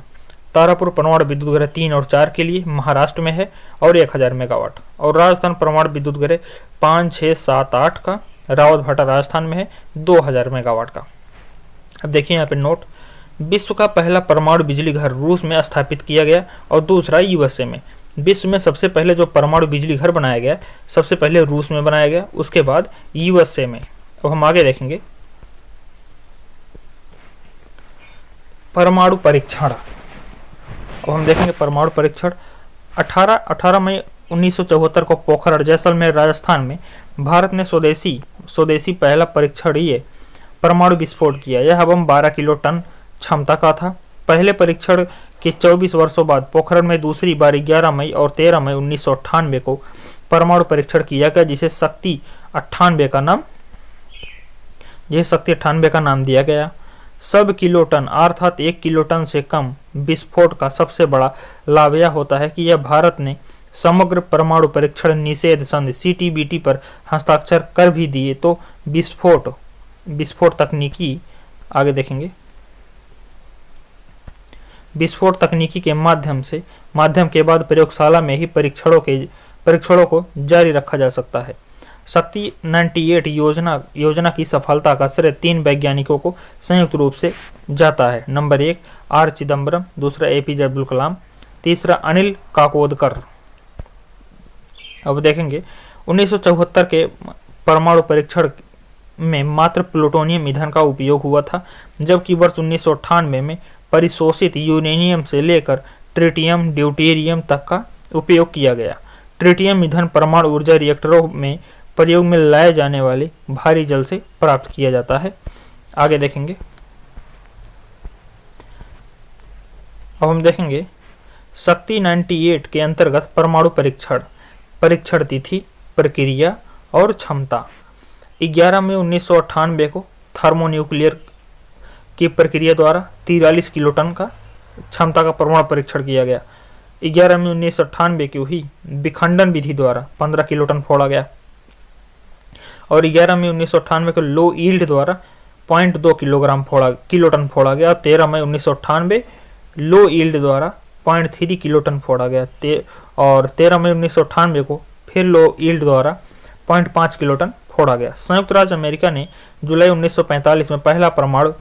तारापुर परमाणु विद्युत गृह 3 और 4 के लिए महाराष्ट्र में है और 1000 मेगावाट। और राजस्थान परमाणु विद्युत गृह 5, 6, 7, 8 का रावत भाटा राजस्थान में है, 2000 मेगावाट का। अब देखिए यहाँ पे नोट, विश्व का पहला परमाणु बिजली घर रूस में स्थापित किया गया और दूसरा यूएसए में। विश्व में सबसे पहले जो परमाणु बिजली घर बनाया गया सबसे पहले रूस में बनाया गया, उसके बाद यूएसए में। अब हम आगे देखेंगे परमाणु परीक्षण। अब हम देखेंगे परमाणु परीक्षण 18 मई 1974 को पोखरण जैसलमेर राजस्थान में भारत ने स्वदेशी पहला परीक्षणीय परमाणु विस्फोट किया। यह बम 12 किलो टन क्षमता का था। पहले परीक्षण के 24 वर्षों बाद पोखरण में दूसरी बार 11 मई और 13 मई 1998 को परमाणु परीक्षण किया गया, जिसे शक्ति 98 का नाम दिया गया। सब किलो टन अर्थात 1 किलो टन से कम विस्फोट का सबसे बड़ा लाभ यह होता है कि यह भारत ने समग्र परमाणु परीक्षण निषेध संधि CTBT पर हस्ताक्षर कर भी दिए तो विस्फोट तकनीकी, आगे देखेंगे, विस्फोट तकनीकी के माध्यम के बाद प्रयोगशाला में ही परीक्षणों को जारी रखा जा सकता है। शक्ति 98 योजना की सफलता का श्रेय 3 वैज्ञानिकों को संयुक्त रूप से जाता है। नंबर 1 R चिदम्बरम, दूसरा APJ अब्दुल कलाम, तीसरा अनिल काकोदकर। अब देखेंगे 1974 के परमाणु परीक्षण में मात्र प्लूटोनियम ईंधन का उपयोग हुआ था, जबकि वर्ष 1998 में परिशोषित यूरेनियम से लेकर ट्रिटियम ड्यूटेरियम तक का उपयोग किया गया। ट्रिटियम ईंधन परमाणु ऊर्जा रिएक्टरों में प्रयोग में लाए जाने वाले भारी जल से प्राप्त किया जाता है। आगे देखेंगे, अब हम देखेंगे शक्ति 98 के अंतर्गत परमाणु परीक्षण तिथि, प्रक्रिया और क्षमता। 11 मई 1998 को थर्मोन्यूक्लियर की प्रक्रिया द्वारा 43 किलोटन का क्षमता का परमाणु परीक्षण किया गया। 11 मई 1998 की हुई विखंडन विधि द्वारा 15 किलोटन फोड़ा गया और 11 मई 1998 को लो यील्ड द्वारा 0.2 किलोटन फोड़ा गया। 13 मई 1998 लो यील्ड द्वारा 0.3 किलोटन फोड़ा गया और 13 मई 1998 को फिर लो यील्ड द्वारा 0.5 किलोटन फोड़ा गया। संयुक्त राज्य अमेरिका ने जुलाई 1945 में पहला परमाणु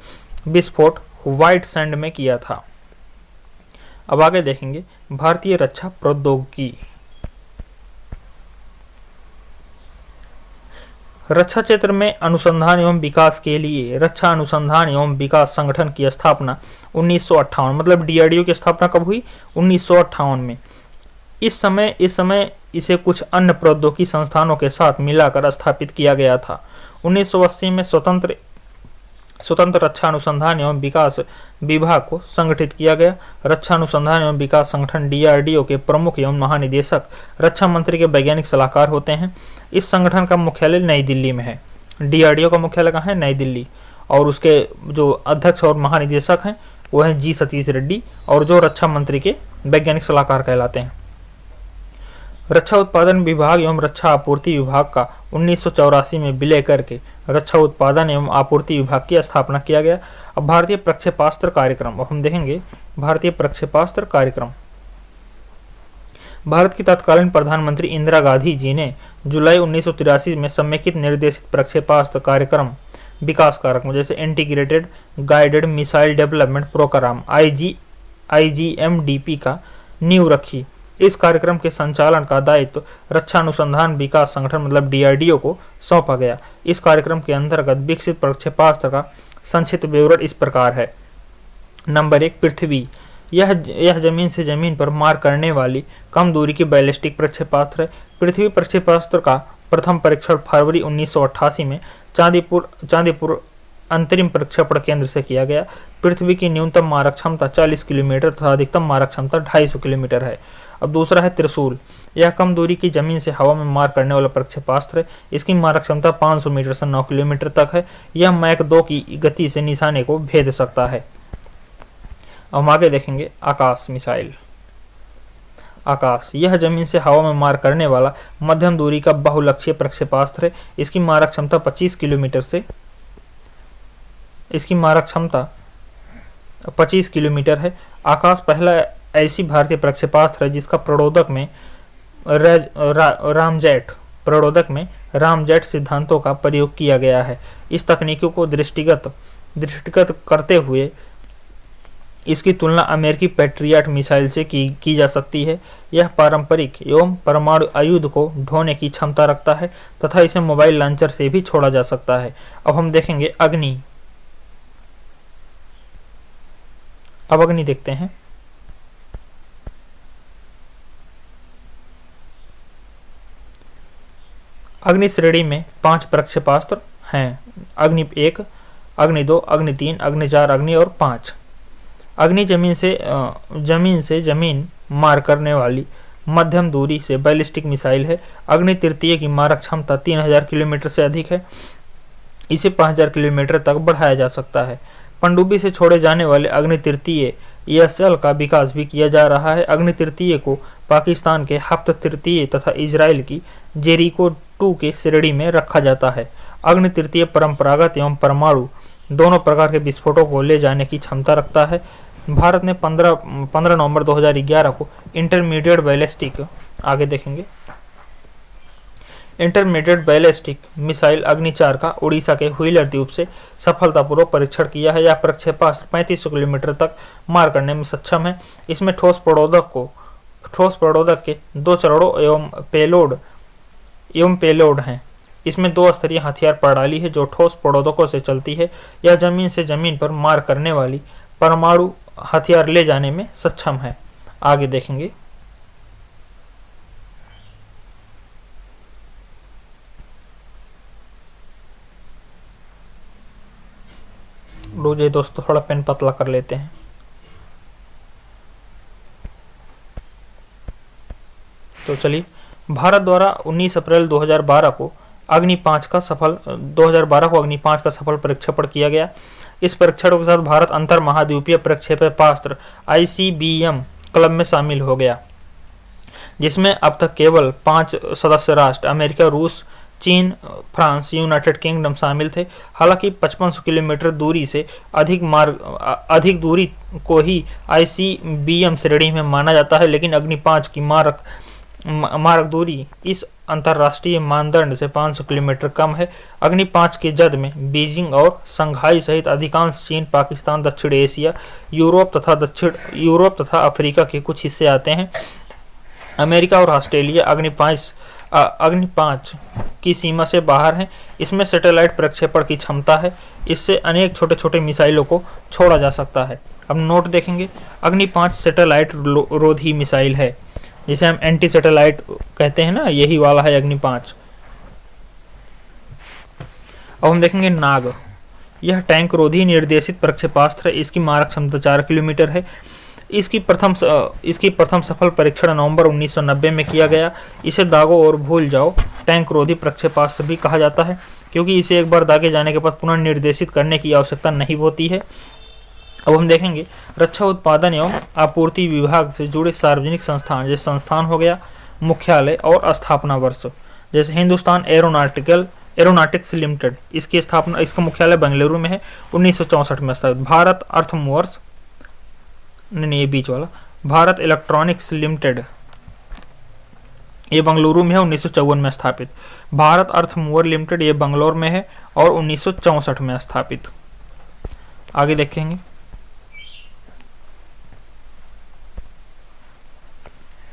विस्फोट व्हाइट सैंड में किया था। अब आगे देखेंगे भारतीय रक्षा प्रौद्योगिकी। रक्षा क्षेत्र में अनुसंधान एवं विकास के लिए रक्षा अनुसंधान एवं विकास संगठन की स्थापना 1958, मतलब डीआरडीओ की स्थापना कब हुई? 1958 में। इस समय इसे कुछ अन्य प्रौद्योगिकी संस्थानों के साथ मिलाकर स्थापित किया गया था। 1980 में स्वतंत्र रक्षा अनुसंधान एवं विकास विभाग को संगठित किया गया। रक्षा अनुसंधान एवं विकास संगठन डीआरडीओ के प्रमुख एवं महानिदेशक रक्षा मंत्री के वैज्ञानिक सलाहकार होते हैं। इस संगठन का मुख्यालय नई दिल्ली में है। डीआरडीओ का मुख्यालय कहाँ है? नई दिल्ली। और उसके जो अध्यक्ष और महानिदेशक हैं वो हैं जी सतीश रेड्डी, और जो रक्षा मंत्री के वैज्ञानिक सलाहकार कहलाते हैं। रक्षा उत्पादन विभाग एवं रक्षा आपूर्ति विभाग का 1984 में विलय करके रक्षा उत्पादन एवं आपूर्ति विभाग की स्थापना किया गया। अब भारतीय प्रक्षेपास्त्र कार्यक्रम, अब हम देखेंगे भारतीय प्रक्षेपास्त्र कार्यक्रम। भारत की तत्कालीन प्रधानमंत्री इंदिरा गांधी जी ने जुलाई 1983 में समेकित निर्देशित प्रक्षेपास्त्र कार्यक्रम विकास कार्यक्रम जैसे integrated guided missile development programme IGMDP का नींव रखी। इस कार्यक्रम के संचालन का दायित्व रक्षा अनुसंधान विकास संगठन मतलब डीआरडीओ को सौंपा गया। इस कार्यक्रम के अंतर्गत विकसित प्रक्षेपास्त्र का संक्षिप्त विवरण इस प्रकार है। नंबर 1, पृथ्वी। यह जमीन से जमीन पर मार करने वाली कम दूरी की बैलिस्टिक प्रक्षेपास्त्र है। पृथ्वी प्रक्षेपास्त्र का प्रथम परीक्षण फरवरी 1988 में चांदीपुर अंतरिम प्रक्षेपण केंद्र से किया गया। पृथ्वी की न्यूनतम मारक क्षमता 40 किलोमीटर तथा अधिकतम मारक क्षमता 250 किलोमीटर है। अब दूसरा है त्रिशूल। यह कम दूरी की जमीन से हवा में मार करने वाला प्रक्षेपास्त्र है। इसकी मारक क्षमता 500 मीटर से 9 किलोमीटर तक है। यह मैक 2 की गति से निशाने को भेद सकता है। अब हम आगे देखेंगे आकाश मिसाइल। आकाश, यह जमीन से हवा में मार करने वाला मध्यम दूरी का बहुलक्ष्यीय प्रक्षेपास्त्र है। इसकी मारक क्षमता 25 किलोमीटर है। आकाश पहला ऐसी भारतीय प्रक्षेपास्त्र है जिसका प्रणोदक में रामजेट सिद्धांतों का प्रयोग किया गया है। इस तकनीकों को दृष्टिगत करते हुए इसकी तुलना अमेरिकी पैट्रियट मिसाइल से की जा सकती है। यह पारंपरिक एवं परमाणु आयुध को ढोने की क्षमता रखता है तथा इसे मोबाइल लॉन्चर से भी छोड़ा जा सकता है। अब हम देखेंगे अग्नि। अब अग्नि देखते हैं। अग्नि श्रेणी में 5 प्रक्षेपास्त्र हैं। अग्नि 1, अग्नि 2, अग्नि 3, अग्नि 4, अग्नि और 5। अग्नि जमीन से जमीन मार करने वाली मध्यम दूरी से बैलिस्टिक मिसाइल है। अग्नि तृतीय की मारक क्षमता 3000 किलोमीटर से अधिक है। इसे 5000 किलोमीटर तक बढ़ाया जा सकता है। पनडुब्बी से छोड़े जाने वाले अग्नि तृतीय ESL का विकास भी किया जा रहा है। अग्नि तृतीय को पाकिस्तान के हफ्त तृतीय तथा इजराइल की जेरिको 2 के श्रेणी में रखा जाता है। अग्नि तृतीय परंपरागत एवं परमाणु दोनों प्रकार के विस्फोटों को ले जाने की क्षमता रखता है। भारत ने 15 नवंबर 2011 को इंटरमीडिएट बैलिस्टिक मिसाइल अग्नि 4 का उड़ीसा के व्हीलर द्वीप से सफलतापूर्वक परीक्षण किया है। यह प्रक्षेपास्त्र 3500 किलोमीटर तक मार करने में सक्षम है। इसमें ठोस प्ररोधक के 2 चरणों एवं पेलोड हैं। इसमें 2 स्तरीय हथियार प्रणाली है जो ठोस प्ररोधकों से चलती है। यह जमीन से जमीन पर मार करने वाली परमाणु हथियार ले जाने में सक्षम है। आगे देखेंगे रोजे दोस्तों, थोड़ा पेन पतला कर लेते हैं। तो चलिए, भारत द्वारा 19 अप्रैल 2012 को अग्नि 5 का सफल 2012 को अग्नि 5 का सफल प्रक्षेपण किया गया। इस प्रक्षेपण के साथ भारत अंतर महाद्वीपीय प्रक्षेपास्त्र ICBM क्लब में शामिल हो गया, जिसमें अब तक केवल 5 सदस्य राष्ट्र अमेरिका, रूस, चीन, फ्रांस, यूनाइटेड किंगडम शामिल थे। हालांकि 5500 किलोमीटर दूरी से अधिक दूरी को ही ICBM श्रेणी में माना जाता है, लेकिन अग्नि 5 की मारक दूरी इस अंतर्राष्ट्रीय मानदंड से 500 किलोमीटर कम है। अग्नि 5 के जद में बीजिंग और शंघाई सहित अधिकांश चीन, पाकिस्तान, दक्षिण एशिया, यूरोप तथा अफ्रीका के कुछ हिस्से आते हैं। अमेरिका और ऑस्ट्रेलिया अग्नि 5 की सीमा से बाहर है। इसमें सैटेलाइट प्रक्षेपण की क्षमता है। इससे अनेक छोटे छोटे मिसाइलों को छोड़ा जा सकता है। अब नोट देखेंगे, अग्नि 5 सैटेलाइट रोधी मिसाइल है, जिसे हम एंटी सैटेलाइट कहते हैं ना, यही वाला है अग्नि 5। अब हम देखेंगे नाग। यह टैंक रोधी निर्देशित प्रक्षेपास्त्र है। इसकी मारक क्षमता 4 किलोमीटर है। इसकी प्रथम सफल परीक्षण नवंबर 1990 में किया गया। इसे दागो और भूल जाओ टैंक रोधी प्रक्षेपास्त्र भी कहा जाता है, क्योंकि इसे एक बार दागे जाने के बाद पुनः निर्देशित करने की आवश्यकता नहीं होती है। अब हम देखेंगे रक्षा उत्पादन एवं आपूर्ति विभाग से जुड़े सार्वजनिक संस्थान, जैसे संस्थान हो गया, मुख्यालय और स्थापना वर्ष। जैसे हिंदुस्तान एरोनॉटिक्स लिमिटेड, इसका मुख्यालय बेंगलुरु में है, 1964 में स्थापित। भारत अर्थ मूवर्स, नहीं ये बीच वाला, भारत इलेक्ट्रॉनिक्स लिमिटेड, ये बंगलुरु में है, 1954 में स्थापित। भारत अर्थ मूवर लिमिटेड, ये बंगलौर में है और 1964 में स्थापित। आगे देखेंगे,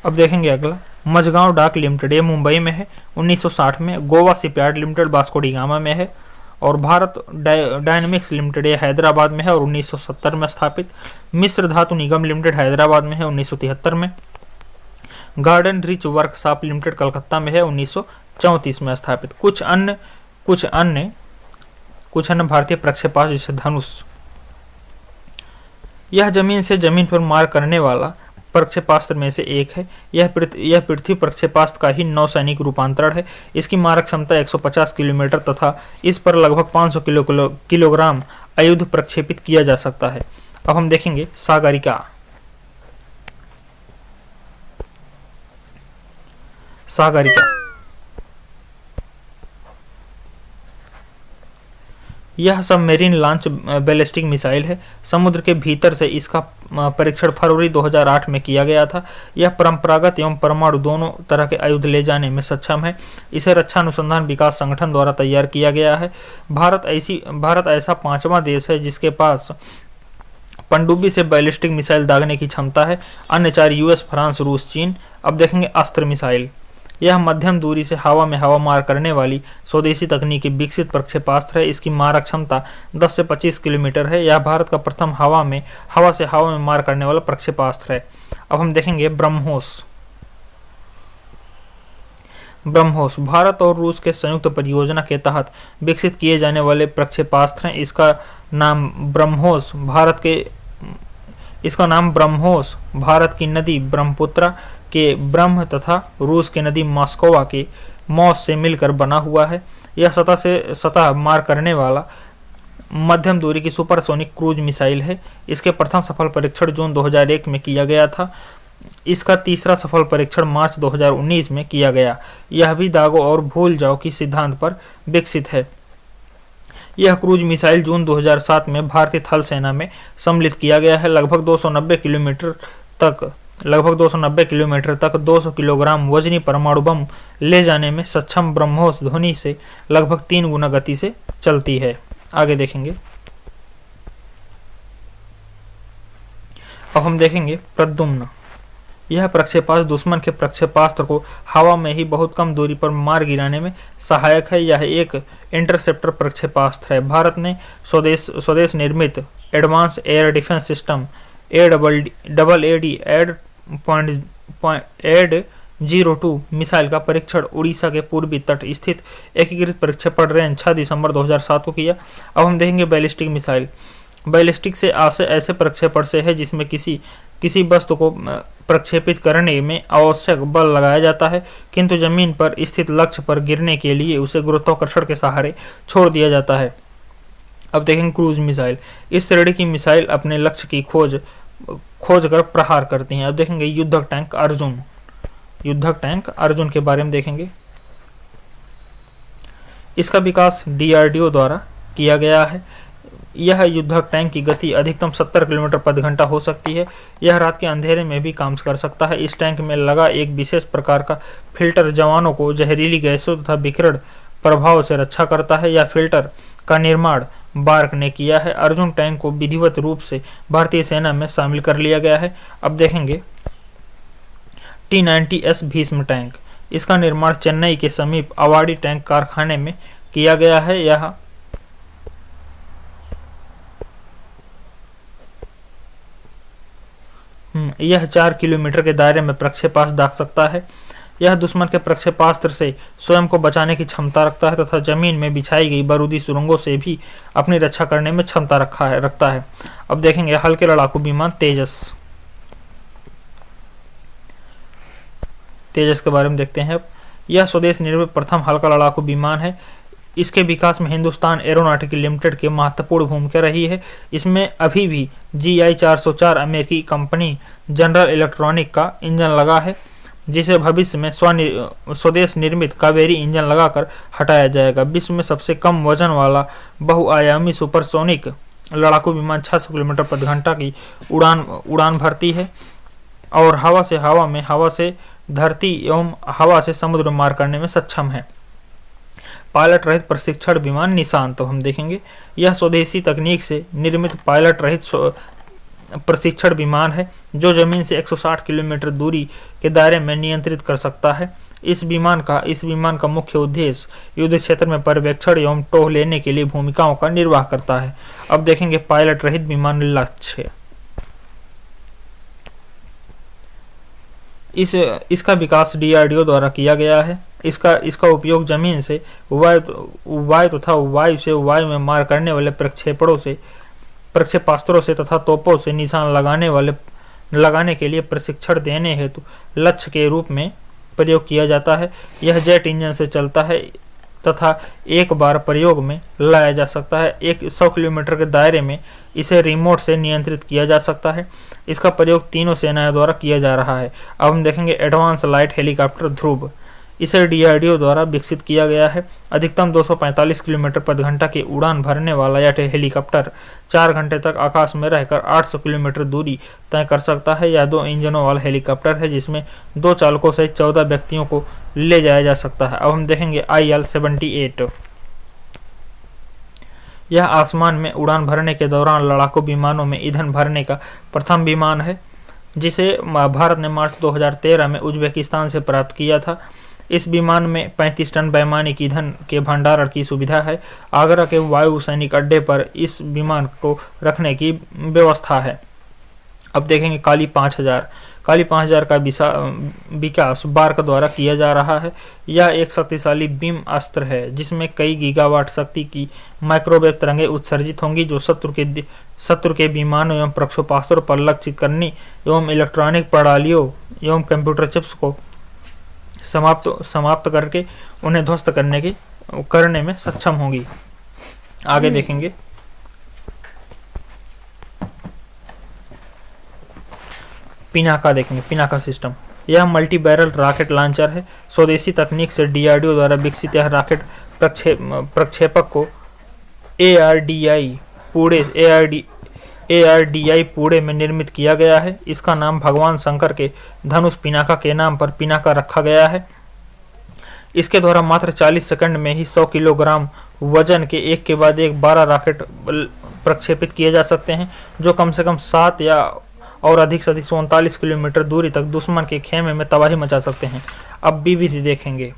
अब देखेंगे अगला, मझगांव डाक लिमिटेड, ये मुंबई में है, 1960 में। गोवा शिपयार्ड लिमिटेड बास्को डी गामा में है। और भारत डायनेमिक्स लिमिटेड, ये हैदराबाद में है और 1970 में स्थापित। मिस्र धातु निगम लिमिटेड हैदराबाद में है, 1973 में। Garden rich workshop limited Calcutta में है, 1934 में स्थापित। कुछ अन्य भारतीय प्रक्षेपास्त्र जैसे धनुष, यह जमीन से जमीन पर मार करने वाला प्रक्षेपास्त्र में से एक है। यह पृथ्वी प्रक्षेपास्त्र का ही नौसैनिक रूपांतरण है। इसकी मारक क्षमता 150 किलोमीटर तथा इस पर लगभग 500 किलोग्राम आयुध प्रक्षेपित किया जा सकता है। अब हम देखेंगे सागरिका। यह सबमरीन लॉन्च बैलिस्टिक मिसाइल है। समुद्र के भीतर से इसका परीक्षण फरवरी 2008 में किया गया था। यह परंपरागत एवं परमाणु दोनों तरह के आयुध ले जाने में सक्षम है। इसे रक्षा अनुसंधान विकास संगठन द्वारा तैयार किया गया है। भारत ऐसा 5वां देश है जिसके पास पनडुब्बी से बैलिस्टिक मिसाइल दागने की क्षमता है। अन्य 4 US, फ्रांस, रूस, चीन। अब देखेंगे अस्त्र मिसाइल। यह मध्यम दूरी से हवा में हवा मार करने वाली स्वदेशी तकनीकी विकसित प्रक्षेपास्त्र है। इसकी मारक क्षमता 10 से 25 किलोमीटर है। यह भारत का प्रथम हवा से हवा में मार करने वाला प्रक्षेपास्त्र है। अब हम देखेंगे ब्रह्मोस। भारत और रूस के संयुक्त परियोजना के तहत विकसित किए जाने वाले प्रक्षेपास्त्र हैं। इसका नाम ब्रह्मोस भारत की नदी ब्रह्मपुत्रा के ब्रह्म तथा रूस के नदी मॉस्कोवा के मॉस से मिलकर बना हुआ है। यह सतह से सतह मार करने वाला मध्यम दूरी की सुपरसोनिक क्रूज मिसाइल है। इसके प्रथम सफल परीक्षण जून 2001 में किया गया था। इसका तीसरा सफल परीक्षण मार्च 2019 में किया गया। यह भी दागो और भूल जाओ की सिद्धांत पर विकसित है। यह क्रूज मिसाइल जून 2007 में भारतीय थल सेना में सम्मिलित किया गया है। लगभग 290 किलोमीटर तक 200 किलोग्राम वजनी परमाणु बम ले जाने में सक्षम ब्रह्मोस ध्वनि से लगभग 3 गुना गति से चलती है। आगे देखेंगे, अब हम देखेंगे प्रद्युम्न। यह प्रक्षेपास्त्र दुश्मन के प्रक्षेपास्त्र को हवा में ही बहुत कम दूरी पर मार गिराने में सहायक है। यह एक इंटरसेप्टर प्रक्षेपास्त्र है। भारत ने स्वदेश निर्मित advance air defence system AAD-AD02 missile का परीक्षण उड़ीसा के पूर्वी तट स्थित एकीकृत प्रक्षेपण रेंज 6 दिसंबर 2007 को किया। अब हम देखेंगे बैलिस्टिक मिसाइल। बैलिस्टिक से ऐसे प्रक्षेपण से है जिसमें किसी किसी वस्तु को प्रक्षेपित करने में आवश्यक बल लगाया जाता है, किंतु जमीन पर स्थित लक्ष्य पर गिरने के लिए उसे गुरुत्वाकर्षण के सहारे छोड़ दिया जाता है। अब देखेंगे क्रूज मिसाइल। इस श्रेणी की मिसाइल अपने लक्ष्य की खोज कर प्रहार करती हैं। अब देखेंगे युद्धक टैंक अर्जुन। युद्धक टैंक अर्जुन के बारे में देखेंगे। इसका विकास डीआरडीओ द्वारा किया गया है। यह युद्धक टैंक की गति अधिकतम 70 किलोमीटर प्रति घंटा हो सकती है। यह रात के अंधेरे में भी काम कर सकता है। इस टैंक में लगा एक विशेष प्रकार का फिल्टर जवानों को जहरीली गैसों तथा विकिरण प्रभाव से रक्षा करता है। यह फिल्टर का निर्माण बार्क ने किया है। अर्जुन टैंक को विधिवत रूप से भारतीय सेना में शामिल कर लिया गया है। अब देखेंगे T-90S भीष्म टैंक। इसका निर्माण चेन्नई के समीप अवाड़ी टैंक कारखाने में किया गया है। यह 4 किलोमीटर के दायरे में प्रक्षेपास्त्र दाग सकता है। यह दुश्मन के प्रक्षेपास्त्र से स्वयं को बचाने की क्षमता रखता है तथा जमीन में बिछाई गई बारूदी सुरंगों से भी अपनी रक्षा करने में क्षमता रखता है। अब देखेंगे हल्के लड़ाकू विमान तेजस। तेजस के बारे में देखते हैं। अब यह स्वदेश निर्मित प्रथम हल्का लड़ाकू विमान है। इसके विकास में हिंदुस्तान एरोनॉटिकल लिमिटेड की महत्वपूर्ण भूमिका रही है। इसमें अभी भी GI 404 अमेरिकी कंपनी जनरल इलेक्ट्रॉनिक का इंजन लगा है, जिसे भविष्य में स्वदेश निर्मित कावेरी इंजन लगाकर हटाया जाएगा। विश्व में सबसे कम वजन वाला बहुआयामी सुपरसोनिक लड़ाकू विमान 600 किलोमीटर प्रति घंटा की उड़ान भरती है और हवा से धरती एवं हवा से समुद्र मार करने में सक्षम है। पायलट रहित प्रशिक्षण विमान निशान तो हम देखेंगे। यह स्वदेशी तकनीक से निर्मित पायलट रहित प्रशिक्षण विमान है जो जमीन से 160 किलोमीटर दूरी के दायरे में नियंत्रित कर सकता है। इस विमान का मुख्य उद्देश्य युद्ध क्षेत्र में पर्यवेक्षण एवं टोह लेने के लिए भूमिकाओं का निर्वाह करता है। अब देखेंगे पायलट रहित विमान लक्ष्य। इसका विकास डीआरडीओ द्वारा किया गया है। इसका उपयोग जमीन से वायु तथा वायु से वायु में मार करने वाले प्रक्षेपास्त्रों से तथा तोपों से निशान लगाने के लिए प्रशिक्षण देने हेतु लक्ष्य के रूप में प्रयोग किया जाता है। यह जेट इंजन से चलता है तथा एक बार प्रयोग में लाया जा सकता है। 100 किलोमीटर के दायरे में इसे रिमोट से नियंत्रित किया जा सकता है। इसका प्रयोग तीनों सेनाओं द्वारा किया जा रहा है। अब हम देखेंगे एडवांस लाइट हेलीकॉप्टर ध्रुव। इसे डीआरडीओ द्वारा विकसित किया गया है। अधिकतम 245 किलोमीटर प्रति घंटा की उड़ान भरने वाला यह हेलीकॉप्टर 4 घंटे तक आकाश में रहकर 800 किलोमीटर दूरी तय कर सकता है। यह 2 इंजनों वाला हेलीकॉप्टर है जिसमें 2 चालकों सहित 14 व्यक्तियों को ले जाया जा सकता है। अब हम देखेंगे IL-78। यह आसमान में उड़ान भरने के दौरान लड़ाकू विमानों में ईंधन भरने का प्रथम विमान है, जिसे भारत ने मार्च 2013 में उज्बेकिस्तान से प्राप्त किया था। इस विमान में 35 टन वैमानिक ईंधन के भंडारण की सुविधा है। आगरा के वायु सैनिक अड्डे पर इस विमान को रखने की व्यवस्था है। अब देखेंगे काली 5000। काली 5000 का विकास बार्क द्वारा किया जा रहा है। यह एक शक्तिशाली बीम अस्त्र है जिसमें कई गीगावाट शक्ति की माइक्रोवेव तरंगें उत्सर्जित होंगी जो शत्रु के विमानों एवं प्रक्षेपास्त्रों पर लक्षित करने एवं इलेक्ट्रॉनिक प्रणालियों एवं कंप्यूटर चिप्स को समाप्त करके उन्हें ध्वस्त करने में सक्षम होंगी। आगे देखेंगे पिनाका। देखेंगे पिनाका सिस्टम। यह मल्टी बैरल रॉकेट लॉन्चर है। स्वदेशी तकनीक से डीआरडीओ द्वारा विकसित यह रॉकेट प्रक्षेपक को ARDI पुणे में निर्मित किया गया है। इसका नाम भगवान शंकर के धनुष पिनाका के नाम पर पिनाका रखा गया है। इसके द्वारा मात्र 40 सेकंड में ही 100 किलोग्राम वजन के एक के बाद एक 12 रॉकेट प्रक्षेपित किए जा सकते हैं जो कम से कम 7 या और अधिक से अधिक 39 किलोमीटर दूरी तक दुश्मन के खेमे में तबाही मचा सकते हैं। अब विविधि देखेंगे।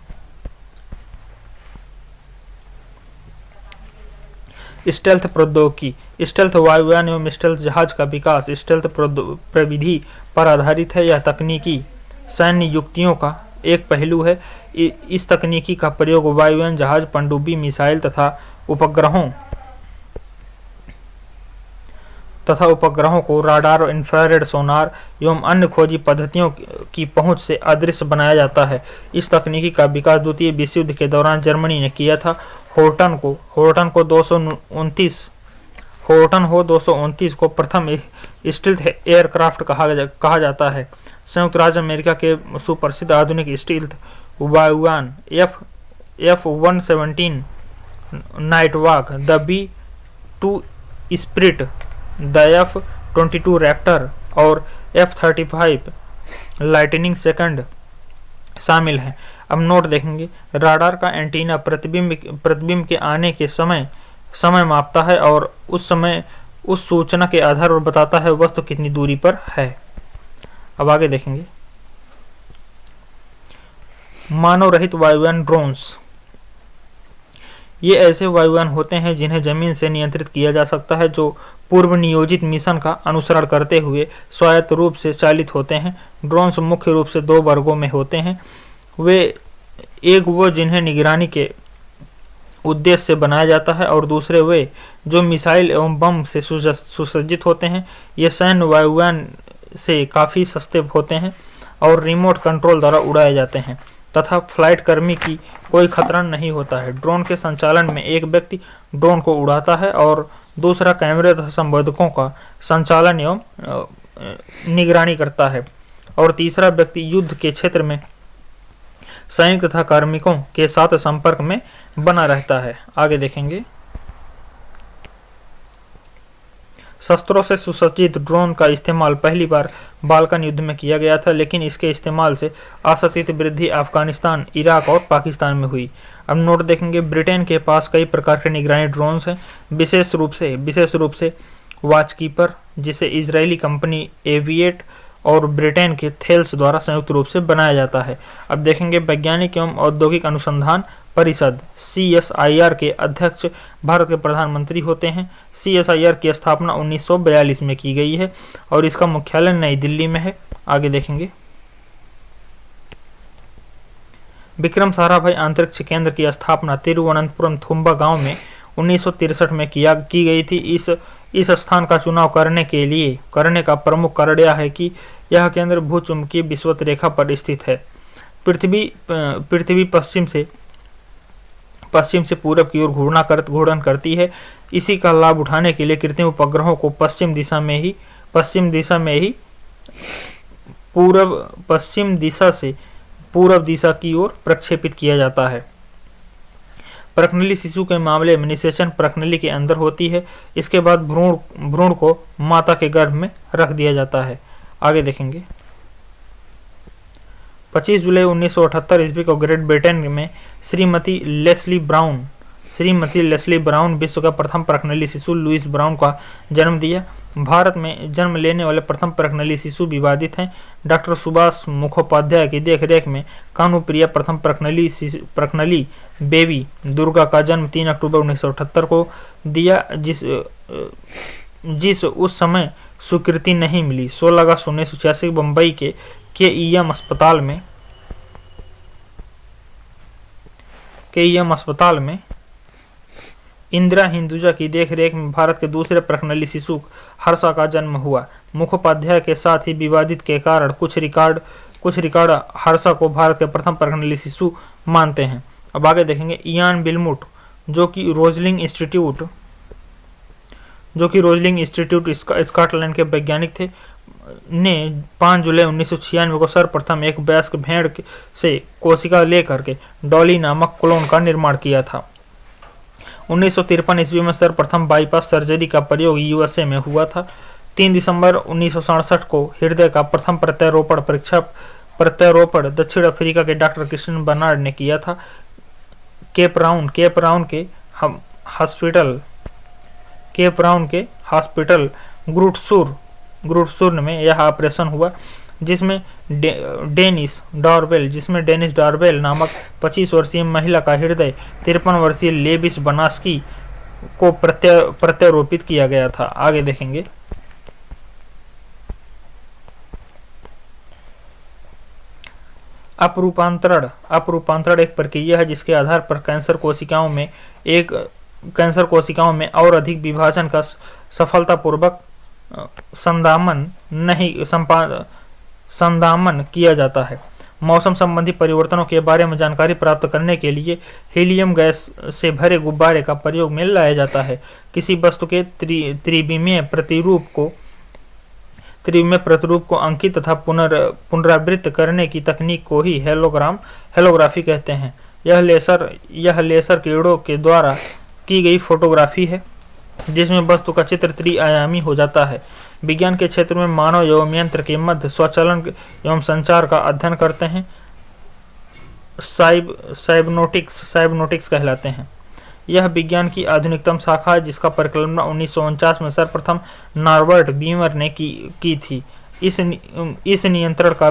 स्टेल्थ प्रौद्योगिकी। स्टेल्थ वायुयान एवं स्टेल्थ जहाज का विकास स्टेल्थ प्रविधि पर आधारित है। यह तकनीकी सैन्य युक्तियों का एक पहलू है। इस तकनीकी का प्रयोग वायुयान जहाज, पनडुब्बी, मिसाइल तथा तथा उपग्रहों को राडार, इंफ्रारेड सोनार एवं अन्य खोजी पद्धतियों की पहुंच से अदृश्य बनाया जाता है। इस तकनीकी का विकास द्वितीय विश्व युद्ध के दौरान जर्मनी ने किया था। होर्टन हो 229 को प्रथम स्टील्थ एयरक्राफ्ट कहा जाता है। संयुक्त राज्य अमेरिका के सुप्रसिद्ध आधुनिक स्टील्थ वायुयान F-117 Nighthawk, the B-2 Spirit, the F-22 Raptor और F-35 लाइटनिंग सेकंड शामिल हैं। अब नोट देखेंगे, राडार का एंटीना प्रतिबिंब के आने के समय मापता है और उस सूचना के आधार पर बताता है वस्तु कितनी दूरी पर है। अब आगे देखेंगे, मानव रहित वायुयान ड्रोन्स। ये ऐसे वायुयान होते हैं जिन्हें जमीन से नियंत्रित किया जा सकता है, जो पूर्व नियोजित मिशन का अनुसरण करते हुए स्वायत्त रूप से चालित होते हैं। ड्रोन्स मुख्य रूप से दो वर्गों में होते हैं। एक वो जिन्हें निगरानी के उद्देश्य से बनाया जाता है और दूसरे वे जो मिसाइल एवं बम से सुसज्जित होते हैं। ये सैन्य वायुयान से काफ़ी सस्ते होते हैं और रिमोट कंट्रोल द्वारा उड़ाए जाते हैं तथा फ्लाइट कर्मी की कोई खतरा नहीं होता है। ड्रोन के संचालन में एक व्यक्ति ड्रोन को उड़ाता है और दूसरा कैमरे तथा संवेदकों का संचालन एवं निगरानी करता है और तीसरा व्यक्ति युद्ध के क्षेत्र में सैनिक तथा कार्मिकों के साथ संपर्क में बना रहता है। आगे देखेंगे, शस्त्रों से सुसज्जित ड्रोन का इस्तेमाल पहली बार बाल्कन युद्ध में किया गया था, लेकिन इसके इस्तेमाल से अशांति वृद्धि अफगानिस्तान, इराक और पाकिस्तान में हुई। अब नोट देखेंगे, ब्रिटेन के पास कई प्रकार के निगरानी ड्रोन्स हैं, विशेष रूप से वॉचकीपर, जिसे इजरायली कंपनी एविएट और ब्रिटेन के थेल्स द्वारा संयुक्त रूप से बनाया जाता है। अब देखेंगे, वैज्ञानिक एवं औद्योगिक अनुसंधान परिषद CSIR के अध्यक्ष भारत के प्रधानमंत्री होते हैं। CSIR की स्थापना 1942 में की गई है और इसका मुख्यालय नई दिल्ली में है। आगे देखेंगे, विक्रम साराभाई अंतरिक्ष केंद्र की स्थापना तिरुवनंतपुरम थुम्बा गांव में 1963 में की गई थी। इस स्थान का चुनाव करने का प्रमुख कारण यह है कि यह केंद्र भूचुंबकीय विषुवत रेखा पर स्थित है। पृथ्वी पश्चिम से पूरब की ओर घूर्णन करती है। इसी का लाभ उठाने के लिए कृत्रिम उपग्रहों को पश्चिम दिशा से पूरब दिशा की ओर प्रक्षेपित किया जाता है। प्रकनली शिशु के मामले में निषेचन प्रकनली के अंदर होती है। इसके बाद भ्रूण को माता के गर्भ में रख दिया जाता है। आगे देखेंगे, 25 जुलाई 1978 ईस्वी को ग्रेट ब्रिटेन में श्रीमती लेस्ली ब्राउन विश्व का प्रथम प्रकनली शिशु लुइस ब्राउन का जन्म दिया। भारत में जन्म लेने वाले प्रथम प्रकनली शिशु विवादित हैं। डॉक्टर सुभाष मुखोपाध्याय की देखरेख में कानुप्रिया प्रथम प्रकनली बेबी दुर्गा का जन्म 3 अक्टूबर 1978 को दिया, जिस उस समय स्वीकृति नहीं मिली। 16 अगस्त 1986 बम्बई के ईएम अस्पताल में इंदिरा हिंदुजा की देखरेख में भारत के दूसरे प्रकनली शिशु हर्षा का जन्म हुआ। मुखोपाध्याय के साथ ही विवादित के कारण कुछ रिकॉर्ड हर्षा को भारत के प्रथम प्रकनली शिशु मानते हैं। अब आगे देखेंगे, इयान बिलमुट जो कि रोजलिंग इंस्टीट्यूट स्कॉटलैंड के वैज्ञानिक थे, ने 5 जुलाई 1996 को सर्वप्रथम एक वयस्क भेड़ से कोशिका लेकर के डॉली नामक क्लोन का निर्माण किया था। 1953 ईस्वी में सर्वप्रथम बाईपास सर्जरी का प्रयोग USA में हुआ था। 3 दिसंबर 1967 को हृदय का प्रथम प्रत्यारोपण दक्षिण अफ्रीका के डॉक्टर क्रिस्टियन बर्नार्ड ने किया था। केप टाउन के हॉस्पिटल ग्रूटसूर में यह ऑपरेशन हुआ, जिसमें डेनिस डॉर्वेल नामक 25 वर्षीय महिला का हृदय 53 वर्षीय लेविस बनास्की को प्रत्यारोपित किया गया था। आगे देखेंगे, अपरूपांतरण एक प्रक्रिया है जिसके आधार पर कैंसर कोशिकाओं में और अधिक विभाजन का संदामन किया जाता है। मौसम संबंधी परिवर्तनों के बारे में जानकारी प्राप्त करने के लिए हीलियम गैस से भरे गुब्बारे का प्रयोग में लाया जाता है। किसी वस्तु के त्रिविमीय प्रतिरूप को अंकित तथा पुनरावृत्त करने की तकनीक को ही हेलोग्राफी कहते हैं। यह लेसर किरणों के द्वारा की गई फोटोग्राफी है, जिसमें वस्तु का चित्र त्रिआयामी हो जाता है। विज्ञान के क्षेत्र में मानव एवं यंत्र के मध्य स्वचालन एवं संचार का अध्ययन करते हैं। साइबरनोटिक्स कहलाते हैं। यह विज्ञान की आधुनिकतम शाखा है, जिसका परिकल्पना 1949 में सर्वप्रथम नॉर्बर्ट बीमर ने की थी। इसे नियंत्रण का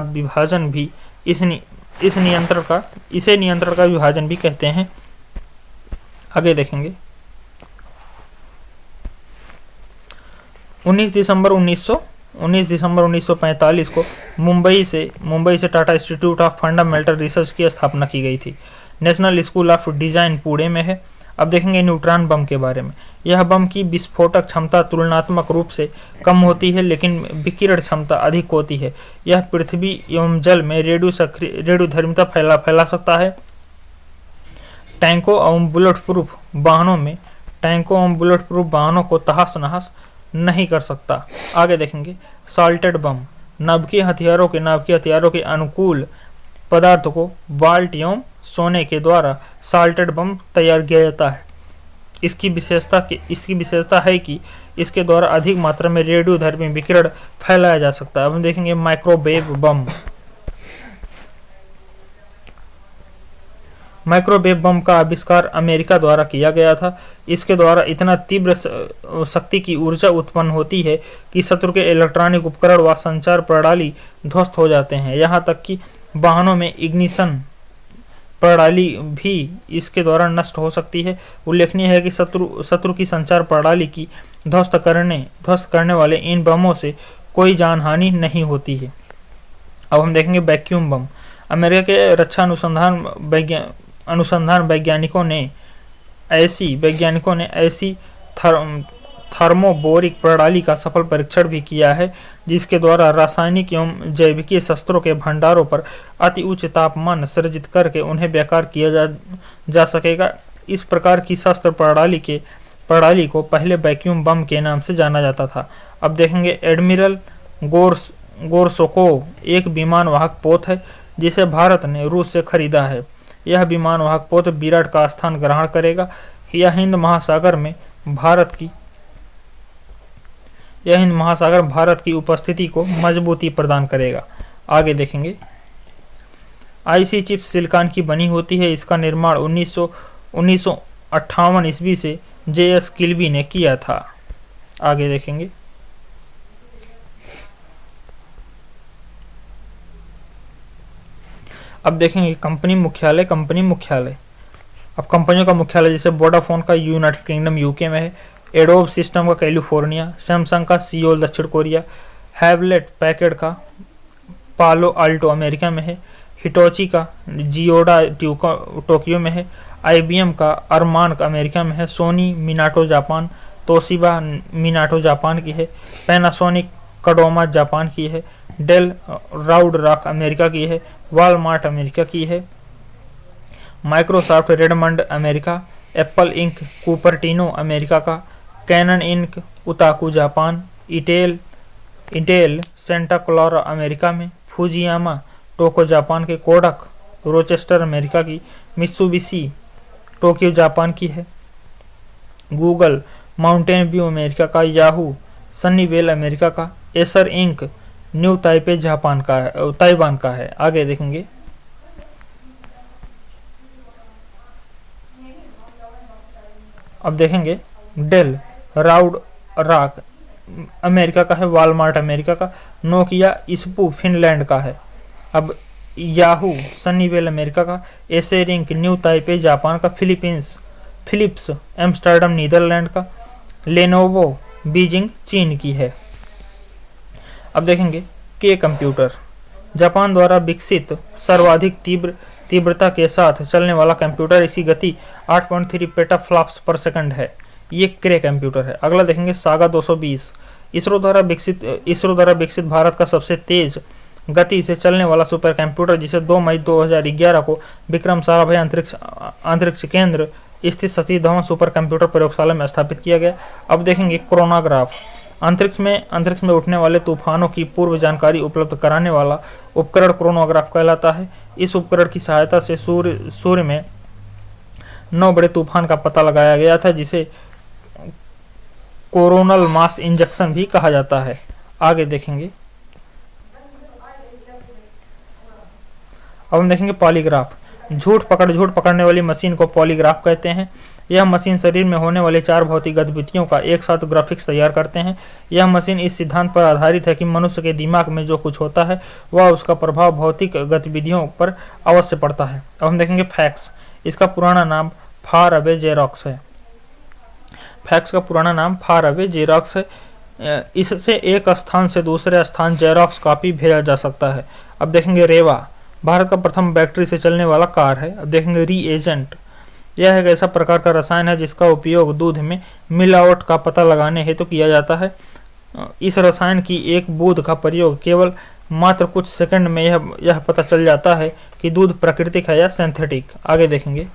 विभाजन भी कहते हैं। आगे देखेंगे। 19 दिसंबर 1945 को मुंबई से Tata institute of fundamental research की स्थापना की गई थी। National school of design Pune में है। अब देखेंगे न्यूट्रॉन बम के बारे में। यह बम की विस्फोटक क्षमता तुलनात्मक रूप से कम होती है, लेकिन विकिरण क्षमता अधिक होती है। यह पृथ्वी एवं जल में रेडियोधर्मिता फैला सकता है। टैंकों एवं बुलेट प्रूफ वाहनों को तहस नहस नहीं कर सकता। आगे देखेंगे। साल्टेड बम नाभिकीय हथियारों के अनुकूल पदार्थ को बाल्ट एवं सोने के द्वारा साल्टेड बम तैयार किया जाता है। इसकी विशेषता है कि इसके द्वारा अधिक मात्रा में रेडियोधर्मी विकिरण फैलाया जा सकता है। अब हम देखेंगे माइक्रोवेव बम का आविष्कार अमेरिका द्वारा किया गया था। इसके द्वारा इतना तीव्र शक्ति की ऊर्जा उत्पन्न होती है कि शत्रु के इलेक्ट्रॉनिक उपकरण व संचार प्रणाली ध्वस्त हो जाते हैं। यहाँ तक कि वाहनों में इग्निशन प्रणाली भी इसके द्वारा नष्ट हो सकती है। उल्लेखनीय है कि शत्रु की संचार प्रणाली की ध्वस्त करने वाले इन बमों से कोई जानहानि नहीं होती है। अब हम देखेंगे वैक्यूम बम। अमेरिका के रक्षा अनुसंधान वैज्ञानिकों ने ऐसी थर्मोबोरिक प्रणाली का सफल परीक्षण भी किया है, जिसके द्वारा रासायनिक एवं जैविकीय शस्त्रों के भंडारों पर अति उच्च तापमान सृजित करके उन्हें बेकार किया जा सकेगा। इस प्रकार की शस्त्र प्रणाली को पहले वैक्यूम बम के नाम से जाना जाता था। अब देखेंगे एडमिरल गोरसोकोव एक विमान वाहक पोत है, जिसे भारत ने रूस से खरीदा है। यह विमान वाहक पोत विराट का स्थान ग्रहण करेगा। यह हिंद महासागर भारत की उपस्थिति को मजबूती प्रदान करेगा। आगे देखेंगे। आईसी चिप सिलिकॉन की बनी होती है। इसका निर्माण 1958 ईस्वी से JS किल्बी ने किया था। आगे देखेंगे। अब देखेंगे कंपनी मुख्यालय। अब कंपनियों का मुख्यालय जैसे वोडाफोन का यूनाइटेड किंगडम UK में है, एडोब सिस्टम का कैलिफोर्निया, सैमसंग का सियोल दक्षिण कोरिया, हैवलेट पैकेड का पालो अल्टो अमेरिका में है, हिटोची का जियोडा टोक्यो में है, IBM का अरमानक अमेरिका में है, Sony Minato Japan, Toshiba Minato Japan की है, पैनासोनिक कड़ोमा जापान की है, डेल राउड रॉक अमेरिका की है, वॉलमार्ट अमेरिका की है, Microsoft Redmond America, Apple Inc Cupertino America का, कैनन इंक उताकू Japan, Intel Santa Clara America में, फुजियामा टोक्यो जापान के, कोडक रोचेस्टर अमेरिका की, मित्सुबिशी टोक्यो जापान की है, गूगल माउंटेन व्यू अमेरिका का, याहू सनीवेल अमेरिका का, Acer Inc New Taipei Taiwan का है। आगे देखेंगे। अब देखेंगे डेल राउड रॉक अमेरिका का है, वॉलमार्ट अमेरिका का, नोकिया इस्पू फिनलैंड का है। अब याहू सनीवेल अमेरिका का, Acer Inc New Taipei Japan का, फिलिप्स एम्स्टर्डम नीदरलैंड का, लेनोवो बीजिंग चीन की है। अब देखेंगे के कंप्यूटर। जापान द्वारा विकसित सर्वाधिक तीव्रता के साथ चलने वाला कंप्यूटर, इसकी गति 8.3 पेटाफ्लॉप्स पर सेकंड है। ये क्रे कंप्यूटर है। अगला देखेंगे सागा 220। इसरो द्वारा विकसित भारत का सबसे तेज गति से चलने वाला सुपर कंप्यूटर, जिसे 2 मई 2011 को विक्रम साराभाई अंतरिक्ष केंद्र स्थित सतीश धवन सुपर कंप्यूटर प्रयोगशाला में स्थापित किया गया। अब देखेंगे कोरोनाग्राफ। अंतरिक्ष में उठने वाले तूफानों की पूर्व जानकारी उपलब्ध कराने वाला उपकरण कोरोनाग्राफ कहलाता है। इस उपकरण की सहायता से सूर्य में 9 बड़े तूफान का पता लगाया गया था, जिसे कोरोनल मास इंजेक्शन भी कहा जाता है। आगे देखेंगे, अब हम देखेंगे पॉलीग्राफ। झूठ पकड़ने वाली मशीन को पॉलीग्राफ कहते हैं। यह मशीन शरीर में होने वाली 4 भौतिक गतिविधियों का एक साथ ग्राफिक्स तैयार करते हैं। यह मशीन इस सिद्धांत पर आधारित है कि मनुष्य के दिमाग में जो कुछ होता है वह उसका प्रभाव भौतिक गतिविधियों पर अवश्य पड़ता है। अब हम देखेंगे फैक्स। इसका पुराना नाम फार अवे जेरॉक्स है। फैक्स का पुराना नाम फार अवे जेरॉक्स है। इससे एक स्थान से दूसरे स्थान जेरॉक्स कॉपी भेजा जा सकता है। अब देखेंगे रेवा। भारत का प्रथम बैटरी से चलने वाला कार है। अब देखेंगे रीएजेंट। यह एक ऐसा प्रकार का रसायन है जिसका उपयोग दूध में मिलावट का पता लगाने हेतु किया जाता है। इस रसायन की एक बूंद का प्रयोग केवल मात्र कुछ सेकंड में यह पता चल जाता है कि दूध प्राकृतिक है या सिंथेटिक। आगे देखेंगे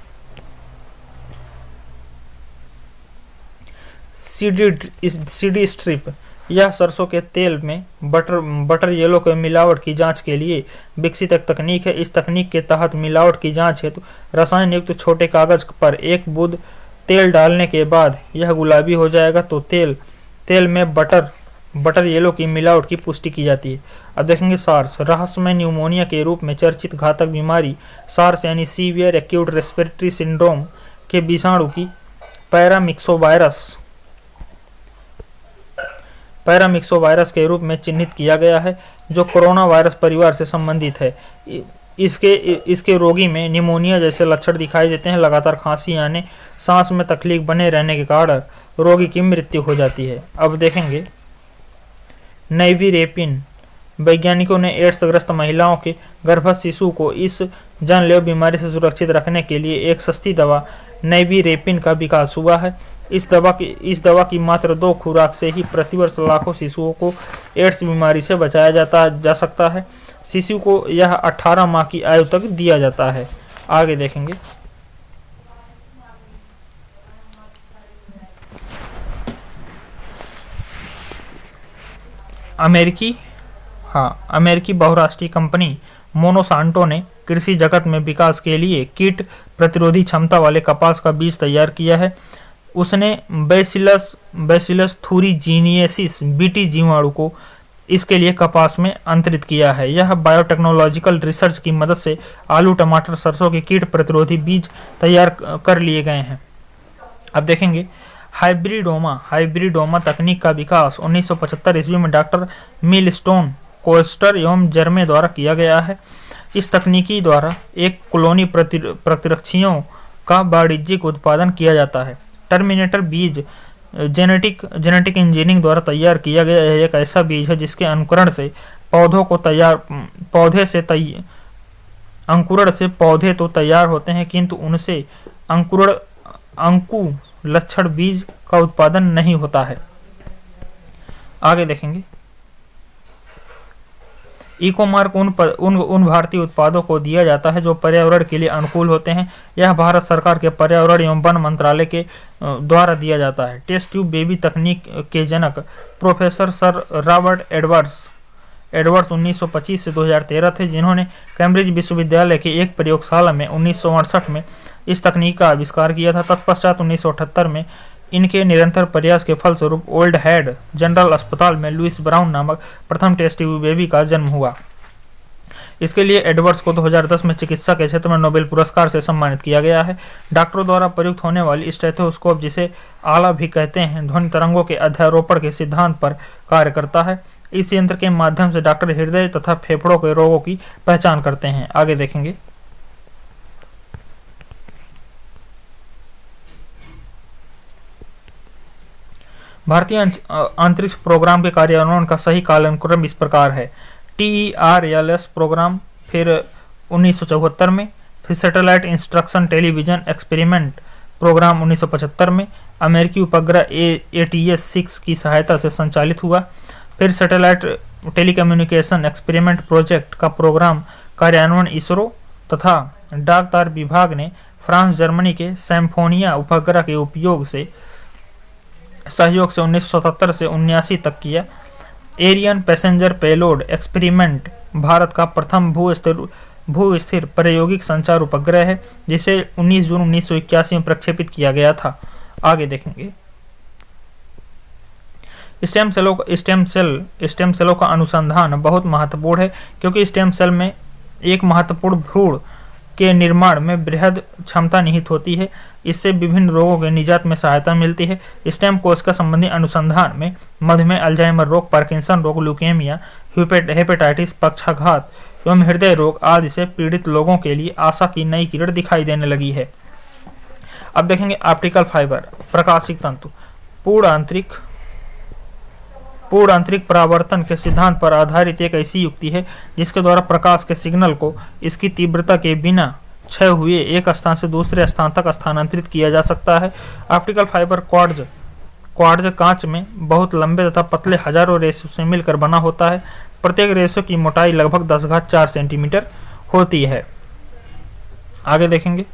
सीडी स्ट्रिप। यह सरसों के तेल में बटर येलो के मिलावट की जांच के लिए विकसित एक तकनीक है। इस तकनीक के तहत मिलावट की जांच हेतु रसायन युक्त छोटे कागज पर एक बूंद तेल डालने के बाद यह गुलाबी हो जाएगा तो तेल में बटर येलो की मिलावट की पुष्टि की जाती है। अब देखेंगे सार्स। रहस्यमय न्यूमोनिया के रूप में चर्चित घातक बीमारी सार्स यानी सीवियर एक्यूट रेस्पिरेटरी सिंड्रोम के विषाणु की पैरामिक्सोवायरस के रूप में चिन्हित किया गया है, जो कोरोना वायरस परिवार से संबंधित है। इसके रोगी में निमोनिया जैसे लक्षण दिखाई देते हैं। लगातार खांसी आने, सांस में तकलीफ बने रहने के कारण रोगी की मृत्यु हो जाती है। अब देखेंगे नैविरेपिन। वैज्ञानिकों ने एड्स ग्रस्त महिलाओं के गर्भस्थ शिशु को इस जानलेवा बीमारी से सुरक्षित रखने के लिए एक सस्ती दवा नैविरेपिन का विकास हुआ है। इस दवा की मात्र 2 खुराक से ही प्रतिवर्ष लाखों शिशुओं को एड्स बीमारी से बचाया जा सकता है। शिशु को यह 18 माह की आयु तक दिया जाता है। आगे देखेंगे अमेरिकी बहुराष्ट्रीय कंपनी मोनोसांटो ने कृषि जगत में विकास के लिए कीट प्रतिरोधी क्षमता वाले कपास का बीज तैयार किया है। उसने बैसिलस थूरिजीनियसिस बीटी जीवाणु को इसके लिए कपास में अंतरित किया है। यह बायोटेक्नोलॉजिकल रिसर्च की मदद से आलू, टमाटर, सरसों के कीट प्रतिरोधी बीज तैयार कर लिए गए हैं। अब देखेंगे हाइब्रिडोमा तकनीक का विकास 1975 ईस्वी में डॉक्टर मिलस्टोन, कोस्टर एवं जर्मे द्वारा किया गया है। इस तकनीकी द्वारा एक कॉलोनी प्रतिरक्षियों का वाणिज्यिक उत्पादन किया जाता है। टर्मिनेटर बीज जेनेटिक इंजीनियरिंग द्वारा तैयार किया गया एक ऐसा बीज है जिसके अंकुरण से पौधे तो तैयार होते हैं, किंतु उनसे अंकुलक्षण बीज का उत्पादन नहीं होता है। आगे देखेंगे इको मार्क उन भारतीय उत्पादों को दिया जाता है जो पर्यावरण के लिए अनुकूल होते हैं। यह भारत सरकार के पर्यावरण एवं वन मंत्रालय के द्वारा दिया जाता है। टेस्ट ट्यूब बेबी तकनीक के जनक प्रोफेसर सर रॉबर्ट एडवर्ड्स 1925 से 2013 थे, जिन्होंने कैम्ब्रिज विश्वविद्यालय की एक प्रयोगशाला में 1968 में इस तकनीक का आविष्कार किया था। तत्पश्चात 1978 में इनके निरंतर प्रयास के फलस्वरूप ओल्ड हेड जनरल अस्पताल में लुइस ब्राउन नामक प्रथम टेस्ट ट्यूब बेबी का जन्म हुआ। इसके लिए एडवर्ड्स को 2010 में चिकित्सा के क्षेत्र में नोबेल पुरस्कार से सम्मानित किया गया है। डॉक्टरों द्वारा प्रयुक्त होने वाली स्टेथोस्कोप, जिसे आला भी कहते हैं, ध्वनि तरंगों के अध्यारोपण के सिद्धांत पर कार्य करता है। इस यंत्र के माध्यम से डॉक्टर हृदय तथा फेफड़ों के रोगों की पहचान करते हैं। आगे देखेंगे भारतीय अंतरिक्ष प्रोग्राम के कार्यान्वयन का सही कालानुक्रम इस प्रकार है। TERLS प्रोग्राम, फिर 1974 में, फिर satellite instruction television experiment programme 1975 में अमेरिकी उपग्रह ATS-6 की सहायता से संचालित हुआ। फिर सैटेलाइट टेलीकम्युनिकेशन एक्सपेरिमेंट प्रोजेक्ट का प्रोग्राम कार्यान्वयन इसरो तथा डाक तार विभाग ने फ्रांस जर्मनी के सैम्फोनिया उपग्रह के सहयोग से 1977 से 1979 तक किया। Ariane passenger payload experiment Bharat का प्रथम भू-स्थिर प्रायोगिक संचार उपग्रह है, जिसे 19 जून 1981 में प्रक्षेपित किया गया था। आगे देखेंगे। स्टेम सेलों का अनुसंधान बहुत महत्वपूर्ण है, क्योंकि स्टेम सेल में एक महत्वपूर्ण भ्रूण के निर्माण में बृहद क्षमता निहित होती है। इससे विभिन्न रोगों के निजात में सहायता मिलती है। स्टेम कोशिका संबंधी अनुसंधान में मधुमेह, अल्जाइमर रोग, पार्किंसन रोग, ल्यूकेमिया, हेपेटाइटिस, पक्षाघात एवं हृदय रोग आदि से पीड़ित लोगों के लिए आशा की नई किरण दिखाई देने लगी है। अब देखेंगे ऑप्टिकल फाइबर, प्रकाशिक तंतु। पूर्ण आंतरिक परावर्तन के सिद्धांत पर आधारित एक ऐसी युक्ति है जिसके द्वारा प्रकाश के सिग्नल को इसकी तीव्रता के बिना क्षय हुए एक स्थान से दूसरे स्थान तक स्थानांतरित किया जा सकता है। ऑप्टिकल फाइबर क्वार्ट्ज कांच में बहुत लंबे तथा पतले हजारों रेशों से मिलकर बना होता है। प्रत्येक रेशो की मोटाई लगभग 10⁴ सेंटीमीटर होती है। आगे देखेंगे।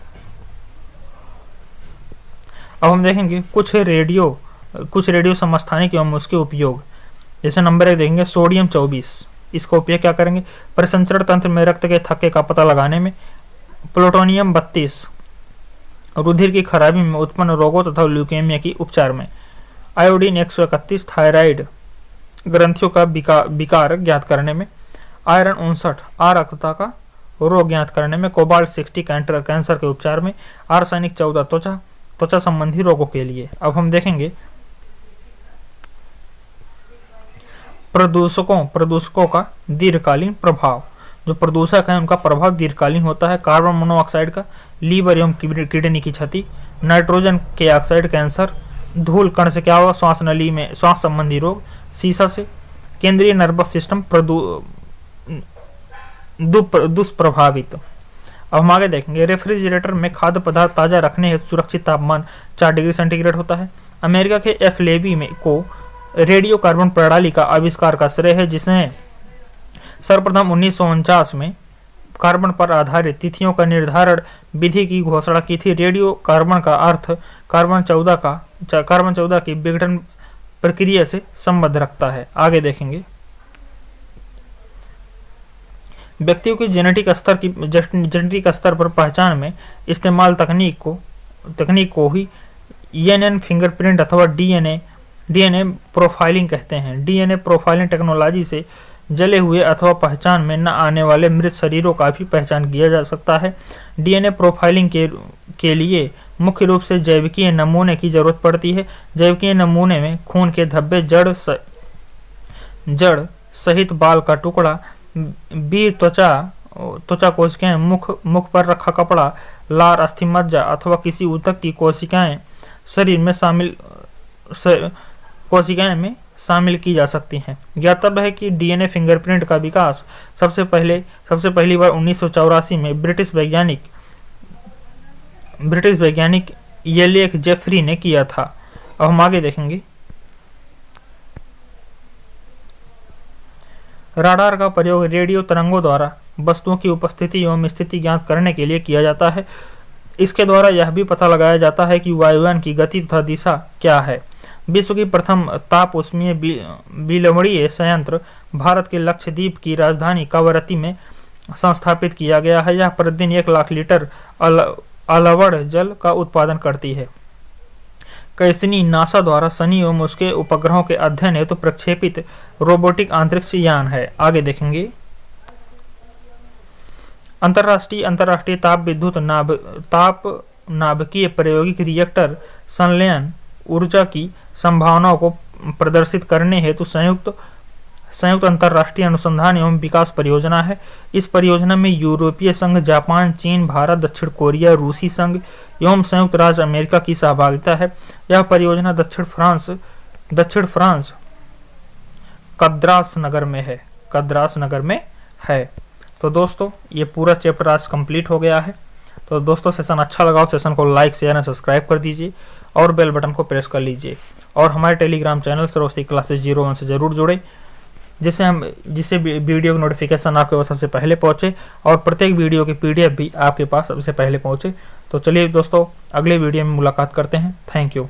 अब हम देखेंगे कुछ रेडियो समस्थानिक एवं उसके उपयोग। जैसे नंबर 1 देखेंगे सोडियम 24। इसका उपयोग क्या करेंगे? परिसंचरण तंत्र में रक्त के थक्के का पता लगाने में। प्लूटोनियम 32 रुधिर की खराबी में उत्पन्न रोगों तथा ल्यूकेमिया की उपचार में। आयोडीन 131 थायराइड ग्रंथियों का विकार ज्ञात करने में। आयरन 59 अरक्तता का रोग ज्ञात करने में। कोबाल्ट 60 कैंसर के उपचार में। आर्सेनिक 14 त्वचा संबंधी रोगों के लिए। अब हम देखेंगे प्रदूषकों का दीर्घकालीन प्रभाव। जो प्रदूषक है उनका प्रभाव दीर्घकालीन होता है। कार्बन मोनोऑक्साइड का लीवर एवं किडनी की क्षति। नाइट्रोजन के ऑक्साइड कैंसर। धूल कण से क्या होगा? श्वास नली में श्वास संबंधी रोग। शीशा से केंद्रीय नर्वस सिस्टम दुष्प्रभावित। अब हम आगे देखेंगे। रेफ्रिजरेटर में खाद्य पदार्थ ताजा रखने हेतु सुरक्षित तापमान 4 डिग्री सेंटीग्रेड होता है। अमेरिका के एफ लेवी को रेडियो कार्बन प्रणाली का आविष्कार का श्रेय है, जिसने सर्वप्रथम 1949 में कार्बन पर आधारित तिथियों का निर्धारण विधि की घोषणा की थी। रेडियो कार्बन का अर्थ कार्बन 14 की विघटन प्रक्रिया से संबंध रखता है। आगे देखेंगे। व्यक्तियों की जेनेटिक स्तर पर पहचान में इस्तेमाल तकनीक को ही ENN फिंगरप्रिंट अथवा डीएनए प्रोफाइलिंग कहते हैं। डीएनए प्रोफाइलिंग टेक्नोलॉजी से जले हुए अथवा पहचान में न आने वाले मृत शरीरों का भी पहचान किया जा सकता है। डीएनए प्रोफाइलिंग के लिए मुख्य रूप से जैविकीय नमूने की जरूरत पड़ती है। जैविकीय नमूने में खून के धब्बे, जड़ सहित बाल का टुकड़ा, बीर त्वचा कोशिकाएं, मुख पर रखा कपड़ा, लार, अस्थिमज्जा अथवा किसी ऊतक की कोशिकाएं शरीर में शामिल की जा सकती हैं। ज्ञातव्य है कि डीएनए फिंगरप्रिंट का विकास सबसे पहली बार 1984 में ब्रिटिश वैज्ञानिक येलेक जेफरी ने किया था। अब हम आगे देखेंगे। राडार का प्रयोग रेडियो तरंगों द्वारा वस्तुओं की उपस्थिति एवं स्थिति ज्ञात करने के लिए किया जाता है। इसके द्वारा यह भी पता लगाया जाता है कि वायुयान की गति तथा दिशा क्या है। विश्व की प्रथम ताप ऊष्मीय बिलवणीय संयंत्र भारत के लक्षद्वीप की राजधानी कवरत्ती में संस्थापित किया गया है। यह प्रतिदिन 1 लाख लीटर अलवड़ जल का उत्पादन करती है। कैसनी नासा द्वारा शनि एवं उसके उपग्रहों के अध्ययन हेतु प्रक्षेपित रोबोटिक अंतरिक्ष यान है। आगे देखेंगे। अंतरराष्ट्रीय ताप विद्युत ताप नाभिकीय प्रायोगिक रिएक्टर संलयन ऊर्जा की संभावनाओं को प्रदर्शित करने हेतु संयुक्त अंतरराष्ट्रीय अनुसंधान एवं विकास परियोजना है। इस परियोजना में यूरोपीय संघ, जापान, चीन, भारत, दक्षिण कोरिया, रूसी संघ एवं संयुक्त राज्य अमेरिका की सहभागिता है। यह परियोजना दक्षिण फ्रांस कद्रास नगर में है। तो दोस्तों, ये पूरा चैप्टर आज कंप्लीट हो गया है। तो दोस्तों सेशन अच्छा लगा हो सेशन को लाइक शेयर एंड सब्सक्राइब कर दीजिए और बेल बटन को प्रेस कर लीजिए और हमारे टेलीग्राम चैनल सरस्वती क्लासेस 01 से जरूर जुड़े, जिससे वीडियो की नोटिफिकेशन आपके पास सबसे पहले पहुंचे और प्रत्येक वीडियो की PDF भी आपके पास सबसे पहले पहुंचे। तो चलिए दोस्तों अगले वीडियो में मुलाकात करते हैं। Thank you.